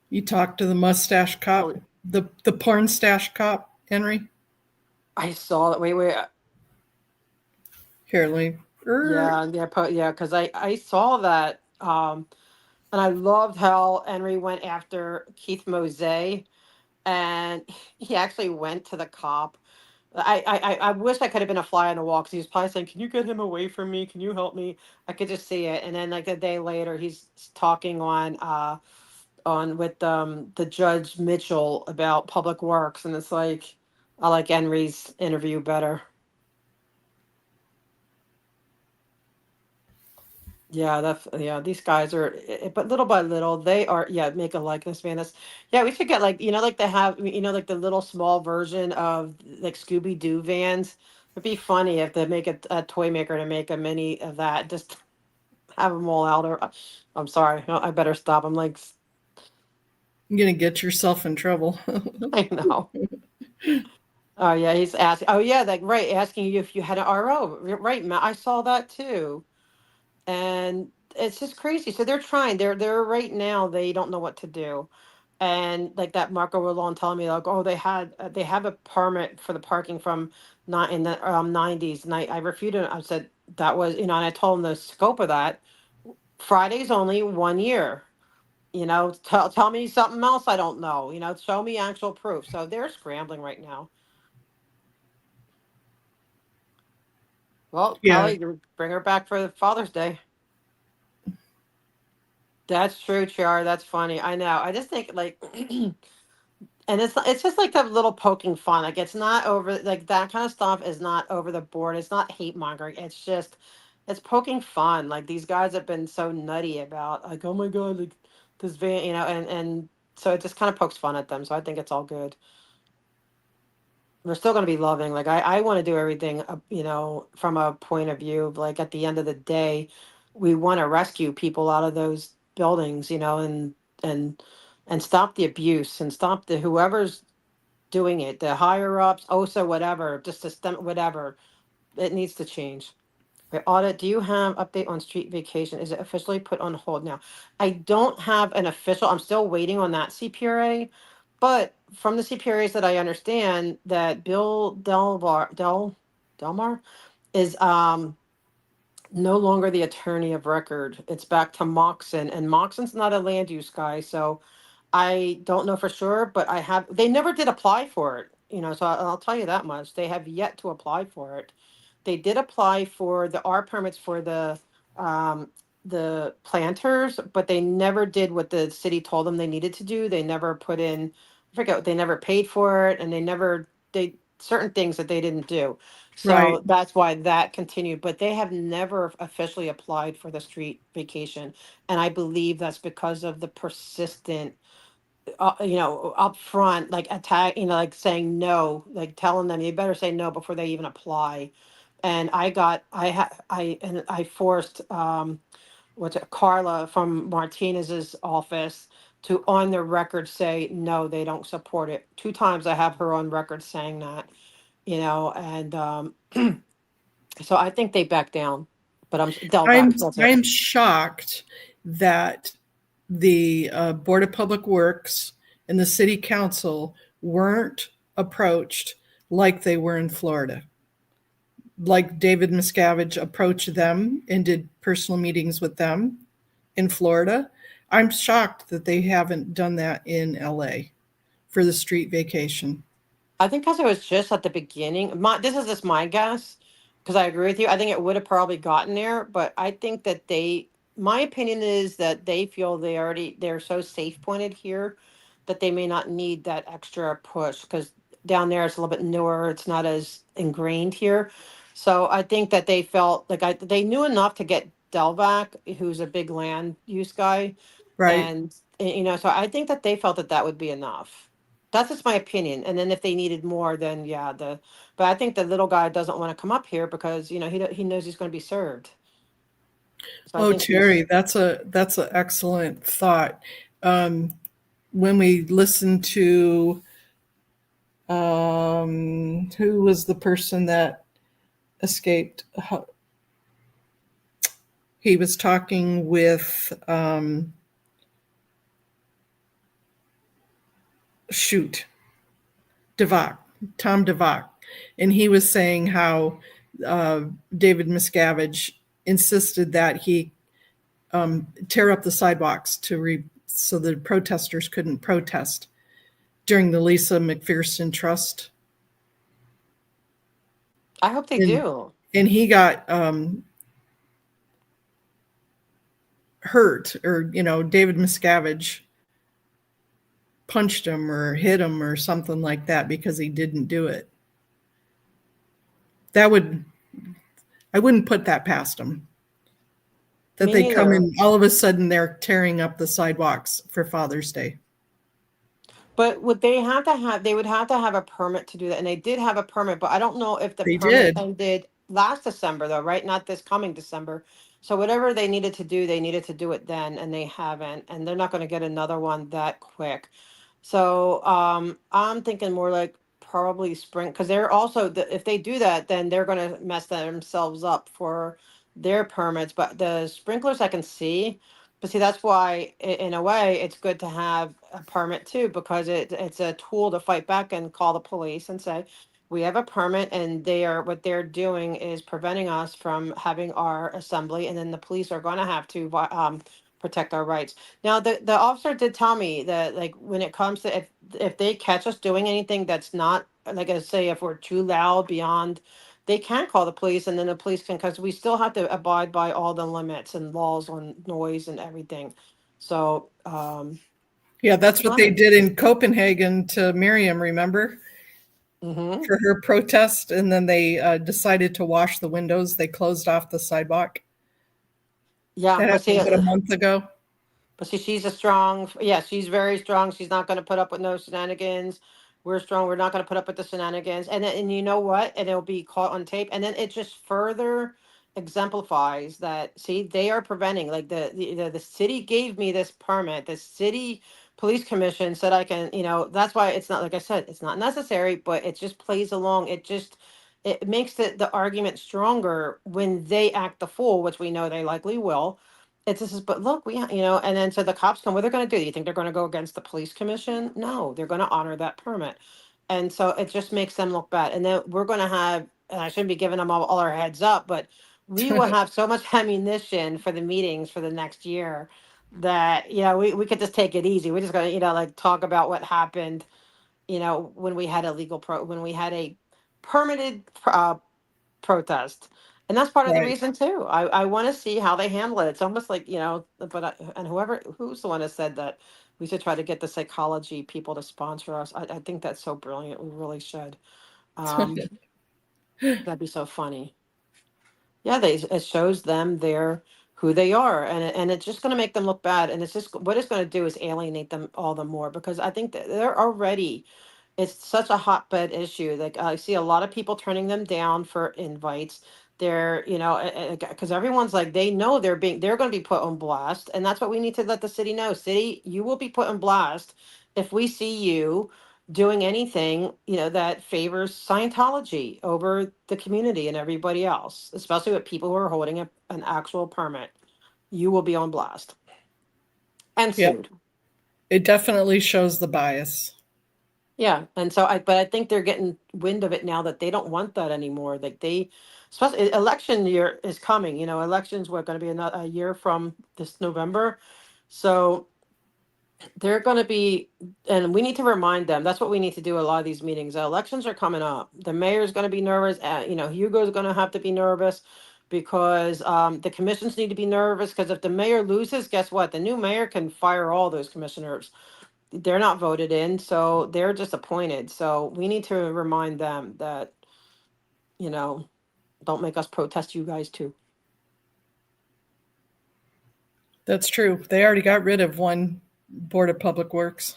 You talked to the mustache cop, Oh. the porn stash cop, Henry? I saw that. Wait. Here, Lee. Yeah, because I saw that. And I loved how Henry went after Keith Mosey, and he actually went to the cop. I wish I could have been a fly on the wall because he was probably saying, "Can you get him away from me? Can you help me?" I could just see it. And then like a day later, he's talking on with the Judge Mitchell about public works, and it's like I like Henry's interview better. Yeah, these guys are, but little by little, they are, make a likeness, man. We should get like, like they have, like the little small version of like Scooby Doo vans. It'd be funny if they make a toy maker to make a mini of that. Just have them all out. Or, I'm sorry, I better stop. I'm like, You're going to get yourself in trouble. I know. Oh yeah, he's asking. Oh yeah, like right, asking you if you had an RO. Right, Matt. I saw that too. And it's just crazy. So they're trying. They're right now. They don't know what to do, and like that Marco Rolon telling me like, oh, they have a permit for the parking from not in the 90s, and I refuted it. I said that was and I told him the scope of that. Friday's only 1 year. Tell me something else I don't know. Show me actual proof. So they're scrambling right now. Well, Yeah. Kelly, you bring her back for Father's Day. That's true, Char. That's funny. I know. I just think like, and it's just like that little poking fun. Like it's not over like that kind of stuff is not over the board. It's not hate mongering. It's poking fun. Like these guys have been so nutty about like, oh my God, like this van, and so it just kind of pokes fun at them. So I think it's all good. We're still going to be loving. Like I want to do everything, from a point of view of like at the end of the day, we want to rescue people out of those buildings, and and stop the abuse and stop the whoever's doing it, the higher ups, OSA, whatever, just system, whatever. It needs to change. Okay, Audit, do you have update on street vacation? Is it officially put on hold now? I don't have an official, I'm still waiting on that CPRA, but from the CPRAs that I understand that Bill Delmar is no longer the attorney of record. It's back to Moxon, and Moxon's not a land use guy, so I don't know for sure, but they never did apply for it, so I'll tell you that much. They have yet to apply for it. They did apply for the R permits for the planters, but they never did what the city told them they needed to do. They never put in, I forget, they never paid for it, and they certain things that they didn't do. Right. So that's why that continued, but they have never officially applied for the street vacation. And I believe that's because of the persistent up front, like attack, like saying no, like telling them you better say no before they even apply. And I forced Carla from Martinez's office to on the record say no, they don't support it. 2 times I have her on record saying that, and so I think they back down, but they'll back. That's it. I'm shocked that the Board of Public Works and the City Council weren't approached like they were in Florida. Like David Miscavige approached them and did personal meetings with them in Florida. I'm shocked that they haven't done that in LA for the street vacation. I think because it was just at the beginning. This is just my guess, because I agree with you. I think it would have probably gotten there, but I think that my opinion is that they feel they're so safe pointed here that they may not need that extra push because down there it's a little bit newer. It's not as ingrained here. So I think that they felt like they knew enough to get Delvac, who's a big land use guy. Right. And, so I think that they felt that that would be enough. That's just my opinion. And then if they needed more, then yeah, but I think the little guy doesn't want to come up here because he knows he's going to be served. So Oh, Terry, that's an excellent thought. When we listened to who was the person that escaped, he was talking with Tom DeVock, and he was saying how David Miscavige insisted that he tear up the sidewalks so the protesters couldn't protest during the Lisa McPherson Trust. I hope they and, do. and he got hurt, or David Miscavige punched him or hit him or something like that because he didn't do it. I wouldn't put that past him. That Me they come neither. in, all of a sudden they're tearing up the sidewalks for Father's Day. But would they have to have, they would have to have a permit to do that. And they did have a permit, but I don't know if the They permit did. ended last December though, right? Not this coming December. So whatever they needed to do, they needed to do it then, and they haven't, and they're not going to get another one that quick. So I'm thinking more like probably spring, because they're also if they do that, then they're going to mess themselves up for their permits. But the sprinklers I can see, but see that's why in a way it's good to have a permit too, because it's a tool to fight back and call the police and say we have a permit, and what they're doing is preventing us from having our assembly, and then the police are going to have to protect our rights. Now, the officer did tell me that, like, when it comes to if they catch us doing anything that's not, like, I say, if we're too loud beyond, they can call the police, and then the police can, because we still have to abide by all the limits and laws on noise and everything. So, Yeah, that's that's what they fine. did in Copenhagen to Miriam, remember? Mm-hmm. For her protest, and then they decided to wash the windows. They closed off the sidewalk. Yeah, That happened about a month ago. but see, she's a strong, yeah, she's very strong. She's not going to put up with no shenanigans. We're strong. We're not going to put up with the shenanigans. And you know what? And it'll be caught on tape. And then it just further exemplifies that, see, they are preventing, like the city gave me this permit. The city police commission said I can, that's why it's not, like I said, it's not necessary, but it just plays along. It makes the argument stronger when they act the fool, which we know they likely will. It's just, but look, and then so the cops come, what they're going to do? You think they're going to go against the police commission? No, they're going to honor that permit. And so it just makes them look bad. And then we're going to have, and I shouldn't be giving them all our heads up, but we will have so much ammunition for the meetings for the next year that, we could just take it easy. We're just going to, like talk about what happened, when we had when we had a permitted protest. And that's part of the Right. reason too. I want to see how they handle it. It's almost like, and who's the one that said that we should try to get the psychology people to sponsor us. I think that's so brilliant. We really should. That'd be so funny. Yeah, it shows them who they are, and it's just going to make them look bad. And it's just, what it's going to do is alienate them all the more, because I think that they're already, it's such a hotbed issue. Like, I see a lot of people turning them down for invites. They're, because everyone's like, they know they're going to be put on blast. And that's what we need to let the city know. City, you will be put on blast if we see you doing anything, that favors Scientology over the community and everybody else, especially with people who are holding an actual permit. You will be on blast and Yeah, sued. it definitely shows the bias. Yeah, and so but I think they're getting wind of it now that they don't want that anymore. Like especially election year is coming. Elections were going to be a year from this November, so they're going to be, and we need to remind them. That's what we need to do. A lot of these meetings. Elections are coming up. The mayor's going to be nervous. Hugo's going to have to be nervous because the commissions need to be nervous, because if the mayor loses, guess what? The new mayor can fire all those commissioners. They're not voted in, so they're just appointed. So we need to remind them that, don't make us protest you guys too. That's true. They already got rid of one Board of Public Works.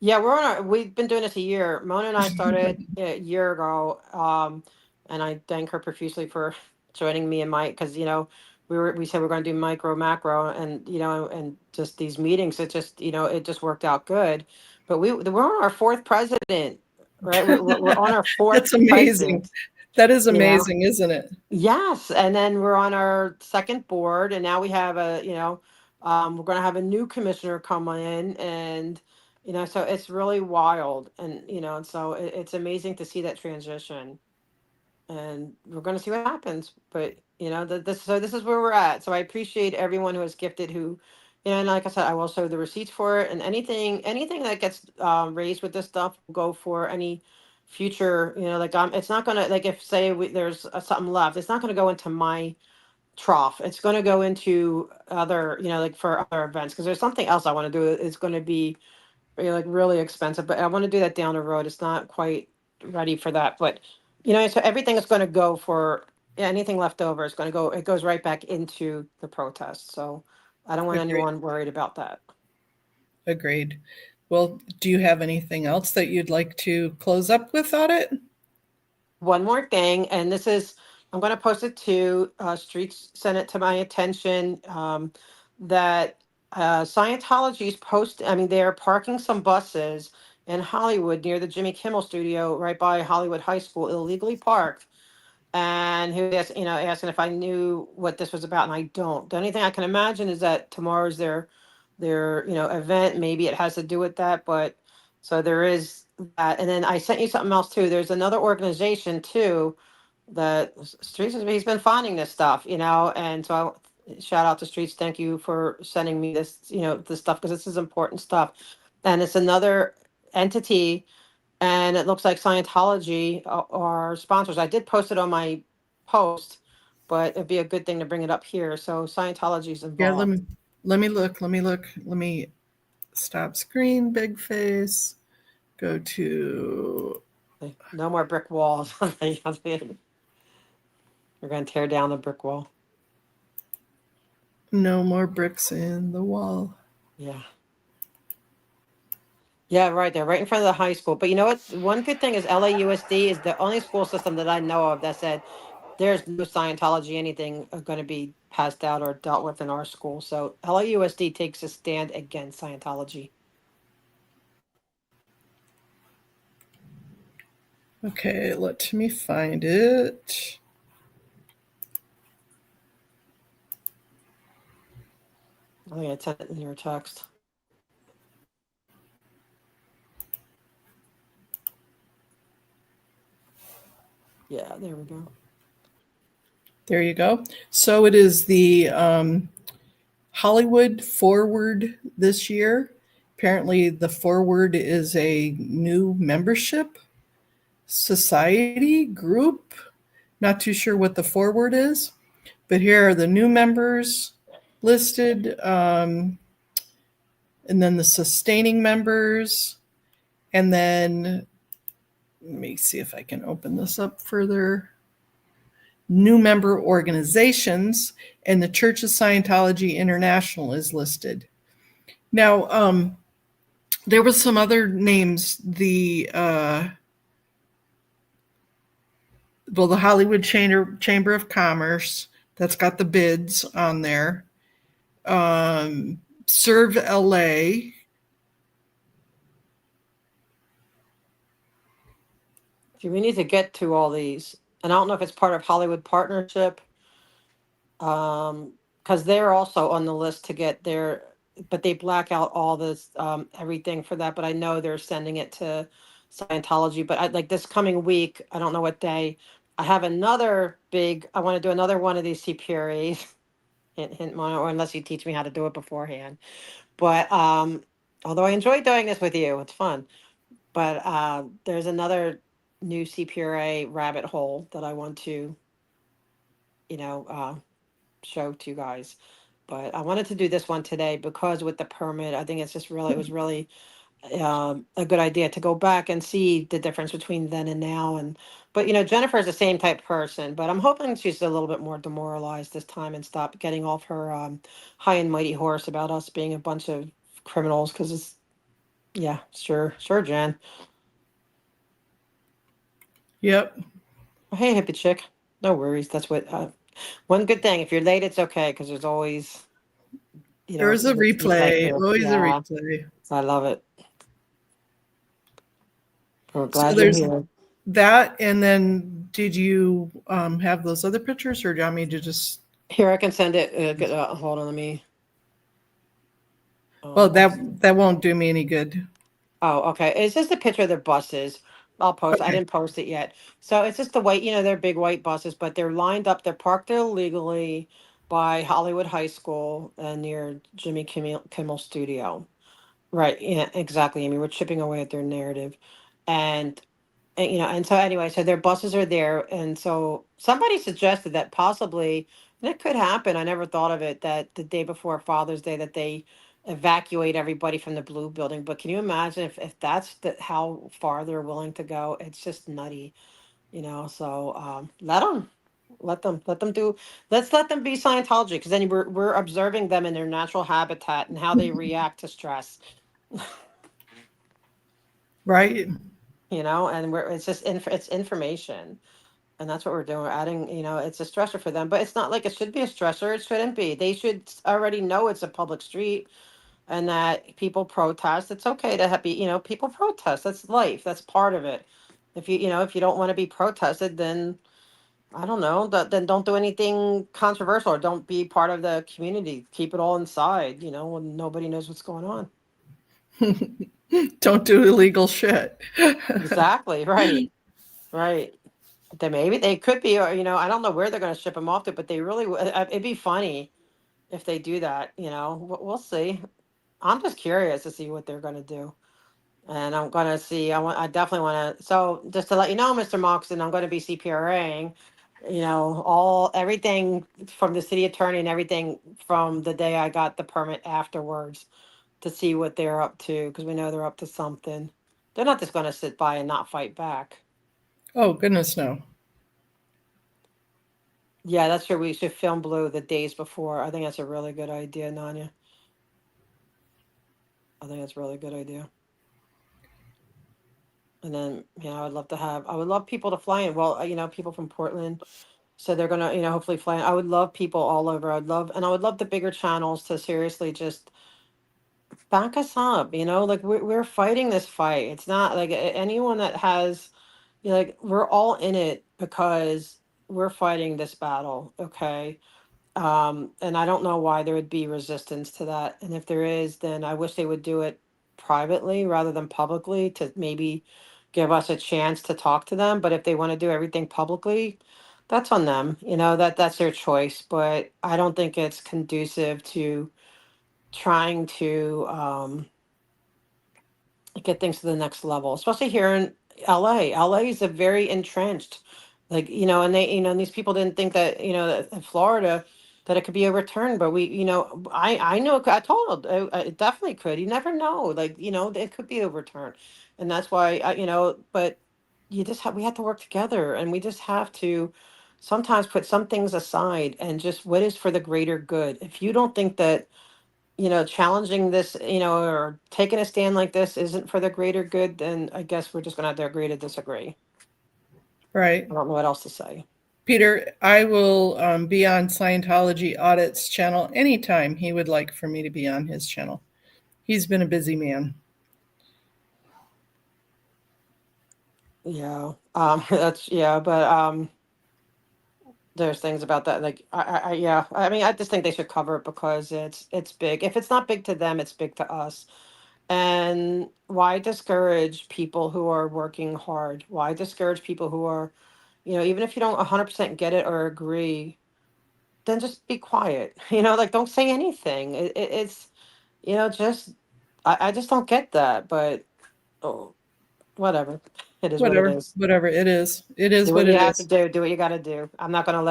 Yeah, we've been doing this a year. Mona and I started a year ago. And I thank her profusely for joining me and Mike, because, we said we're going to do micro, macro, and, and just these meetings. It just worked out good. But we're on our fourth president, right? We're on our fourth That's amazing. president, That is you know? amazing, isn't it? Yes, and then we're on our second board, and now we have we're going to have a new commissioner come in, and so it's really wild, and so it's amazing to see that transition, and we're going to see what happens. But this is where we're at. So I appreciate everyone who has gifted, and like I said, I will show the receipts for it, and anything that gets raised with this stuff will go for any future, like it's not gonna, like, if say there's something left, it's not gonna go into my trough. It's gonna go into other, like for other events, because there's something else I want to do. It's gonna be like really expensive, but I want to do that down the road. It's not quite ready for that, but so everything is going to go for, yeah, anything left over is going to go. It goes right back into the protest. So I don't want Agreed. anyone worried about that. Agreed. Well, do you have anything else that you'd like to close up with on it? One more thing, and this is, I'm going to post it to Streets, send it to my attention, that Scientology's they're parking some buses in Hollywood near the Jimmy Kimmel studio right by Hollywood High School, illegally parked. And he was asking if I knew what this was about, and I don't. The only thing I can imagine is that tomorrow's their event. Maybe it has to do with that, but so there is that. And then I sent you something else too. There's another organization too that Streets, he's been finding this stuff, and so shout out to Streets. Thank you for sending me this, this stuff, because this is important stuff. And it's another entity, and it looks like Scientology are sponsors. I did post it on my post, but it'd be a good thing to bring it up here. So Scientology's Yeah, involved. let me look. Let me stop screen, big face. Go to No more brick walls. We're going to tear down the brick wall. no more bricks in the wall. Yeah. Yeah, right. They're right in front of the high school. But you know what? One good thing is LAUSD is the only school system that I know of that said there's no Scientology anything going to be passed out or dealt with in our school. So LAUSD takes a stand against Scientology. Okay, let me find it. I think I sent it in your text. Yeah, there we go. There you go. So it is the Hollywood Forward this year. Apparently, the Forward is a new membership society group. Not too sure what the Forward is, but here are the new members listed, and then the sustaining members, and then let me see if I can open this up further. New member organizations, and the Church of Scientology International is listed. Now, there were some other names. The Hollywood Chamber of Commerce, that's got the bids on there. Serve LA. We need to get to all these. And I don't know if it's part of Hollywood Partnership, because they're also on the list to get their, but they black out all this, everything for that. But I know they're sending it to Scientology. But like this coming week, I don't know what day, I have another I want to do another one of these CPRAs. Hint, hint, or unless you teach me how to do it beforehand. But although I enjoy doing this with you, it's fun. But there's another new CPRA rabbit hole that I want to, show to you guys. But I wanted to do this one today because with the permit, I think it's just really, it was really a good idea to go back and see the difference between then and now. But Jennifer's the same type person, but I'm hoping she's a little bit more demoralized this time and stop getting off her high and mighty horse about us being a bunch of criminals. Because it's, yeah, sure, Jen. Yep. Hey, hippie chick. No worries. That's what. One good thing, if you're late, it's okay, because there's always, There's a replay. Always a replay. I love it. I'm So glad you're there's here. that, and then did you have those other pictures, or do you want me to just? Here, I can send it. Hold on, let me. Well, that won't do me any good. Oh, okay. It's just a picture of their buses. I'll post. I Okay. didn't post it yet. So it's just the white, they're big white buses, but they're lined up. They're parked illegally by Hollywood High School near Jimmy Kimmel Studio. Right. Yeah, exactly. I mean, we're chipping away at their narrative. And And, and so anyway, so their buses are there, and so somebody suggested that possibly, and it could happen. I never thought of it, that the day before Father's Day that they evacuate everybody from the blue building. But can you imagine if that's how far they're willing to go? It's just nutty, So let them do. Let's let them be Scientology, because then we're observing them in their natural habitat and how they react to stress. Right. And it's just it's information. And that's what we're doing. We're adding, it's a stressor for them, but it's not like it should be a stressor. It shouldn't be. They should already know it's a public street and that people protest. It's okay to be, people protest. That's life. That's part of it. If you don't want to be protested, then I don't know, then don't do anything controversial, or don't be part of the community. Keep it all inside, when nobody knows what's going on. Don't do illegal shit. Exactly. Right. Right. Maybe they could be, or I don't know where they're going to ship them off to, but they really it'd be funny if they do that. We'll see. I'm just curious to see what they're going to do, and I'm going to see. I definitely want to. So just to let you know, Mr. Moxon, I'm going to be CPRAing. Everything from the city attorney and everything from the day I got the permit afterwards, to see what they're up to, because we know they're up to something. They're not just going to sit by and not fight back. Oh, goodness, no. Yeah, that's true. We should film Blue the days before. I think that's a really good idea, Nanya. I think that's a really good idea. And then, I would love people to fly in. Well, people from Portland, so they're gonna, hopefully fly in. I would love people all over. And I would love the bigger channels to seriously just back us up. Like we're fighting this fight. It's not like anyone that has, like we're all in it because we're fighting this battle. Okay. And I don't know why there would be resistance to that. And if there is, then I wish they would do it privately rather than publicly, to maybe give us a chance to talk to them. But if they want to do everything publicly, that's on them. That's their choice. But I don't think it's conducive to trying to get things to the next level, especially here in LA. LA is a very entrenched, like, and they, and these people didn't think that, that in Florida, that it could be overturned. But I know, I told them it definitely could. You never know. Like, it could be overturned. And that's why, but we have to work together, and we just have to sometimes put some things aside and just what is for the greater good. If you don't think that, challenging this, or taking a stand like this isn't for the greater good, then I guess we're just going to have to agree to disagree. Right. I don't know what else to say. Peter, I will be on Scientology Audit's channel anytime he would like for me to be on his channel. He's been a busy man. Yeah. But there's things about that, like I just think they should cover it because it's big. If it's not big to them, it's big to us. And why discourage people who are working hard? Why discourage people who are, even if you don't 100% get it or agree, then just be quiet. Like, don't say anything. It's, just, I just don't get that. But oh, whatever. It is what it is. Whatever it is. It is Do what what you it have to is. do. Do what you got to do. I'm not going to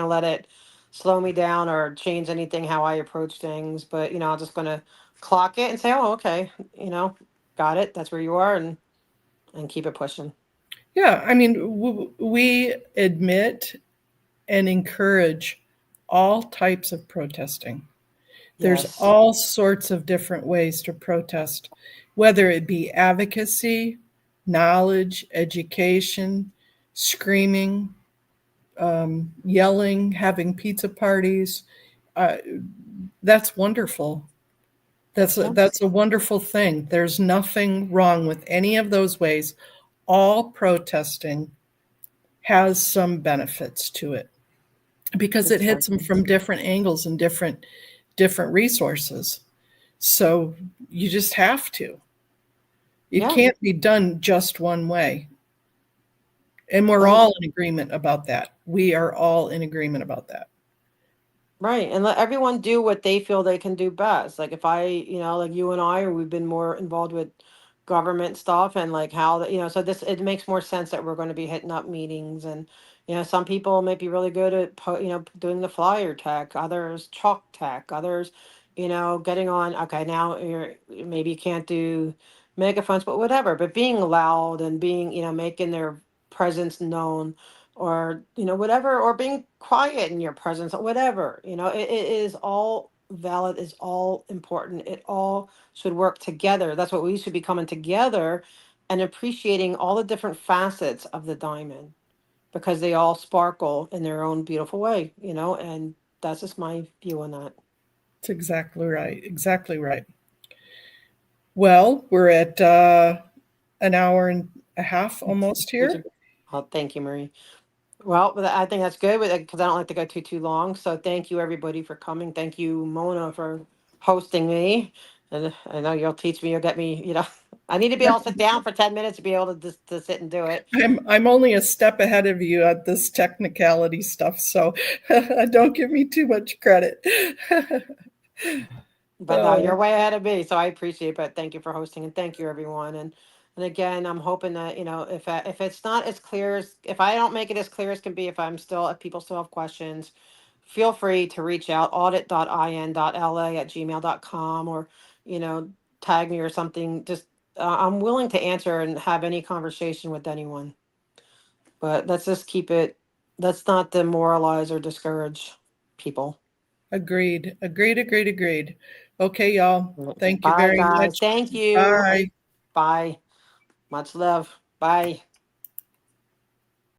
let it slow me down or change anything how I approach things. But, I'm just going to clock it and say, oh, okay, got it. That's where you are, and keep it pushing. Yeah, I mean, we admit and encourage all types of protesting. There's Yes. all sorts of different ways to protest, whether it be advocacy, knowledge, education, screaming, yelling, having pizza parties. That's wonderful. That's a wonderful thing. There's nothing wrong with any of those ways. All protesting has some benefits to it because it hits them from different angles and different resources. So you just have to. It can't be done just one way. And we're all in agreement about that. We are all in agreement about that. Right. And let everyone do what they feel they can do best. Like if I, like you and I, we've been more involved with government stuff and like how that, so this, it makes more sense that we're going to be hitting up meetings. And some people may be really good at doing the flyer tech, others chalk tech, others getting on, okay, now maybe you can't do megaphones, but whatever, but being loud and being making their presence known, or whatever, or being quiet in your presence, whatever, it is all valid, is all important, it all should work together. That's what we should be coming together and appreciating all the different facets of the diamond, because they all sparkle in their own beautiful way, and that's just my view on that. That's exactly right. Exactly right. Well, we're at an hour and a half almost here. Oh, thank you, Marie. Well, I think that's good because I don't like to go too long. So thank you everybody for coming. Thank you, Mona, for hosting me. And I know you'll teach me. You'll get me. I need to be able to sit down for 10 minutes to be able to just to sit and do it. I'm only a step ahead of you at this technicality stuff, so don't give me too much credit. But no, you're way ahead of me, so I appreciate it. But thank you for hosting, and thank you everyone. And again, I'm hoping that if it's not as clear as, if I don't make it as clear as can be, if people still have questions, feel free to reach out, audit.in.la@gmail.com, or tag me or something. Just I'm willing to answer and have any conversation with anyone. But let's just keep it. Let's not demoralize or discourage people. Agreed. Okay, y'all. Thank you Bye, very guys. much. Thank you. Bye. Bye. Much love. Bye.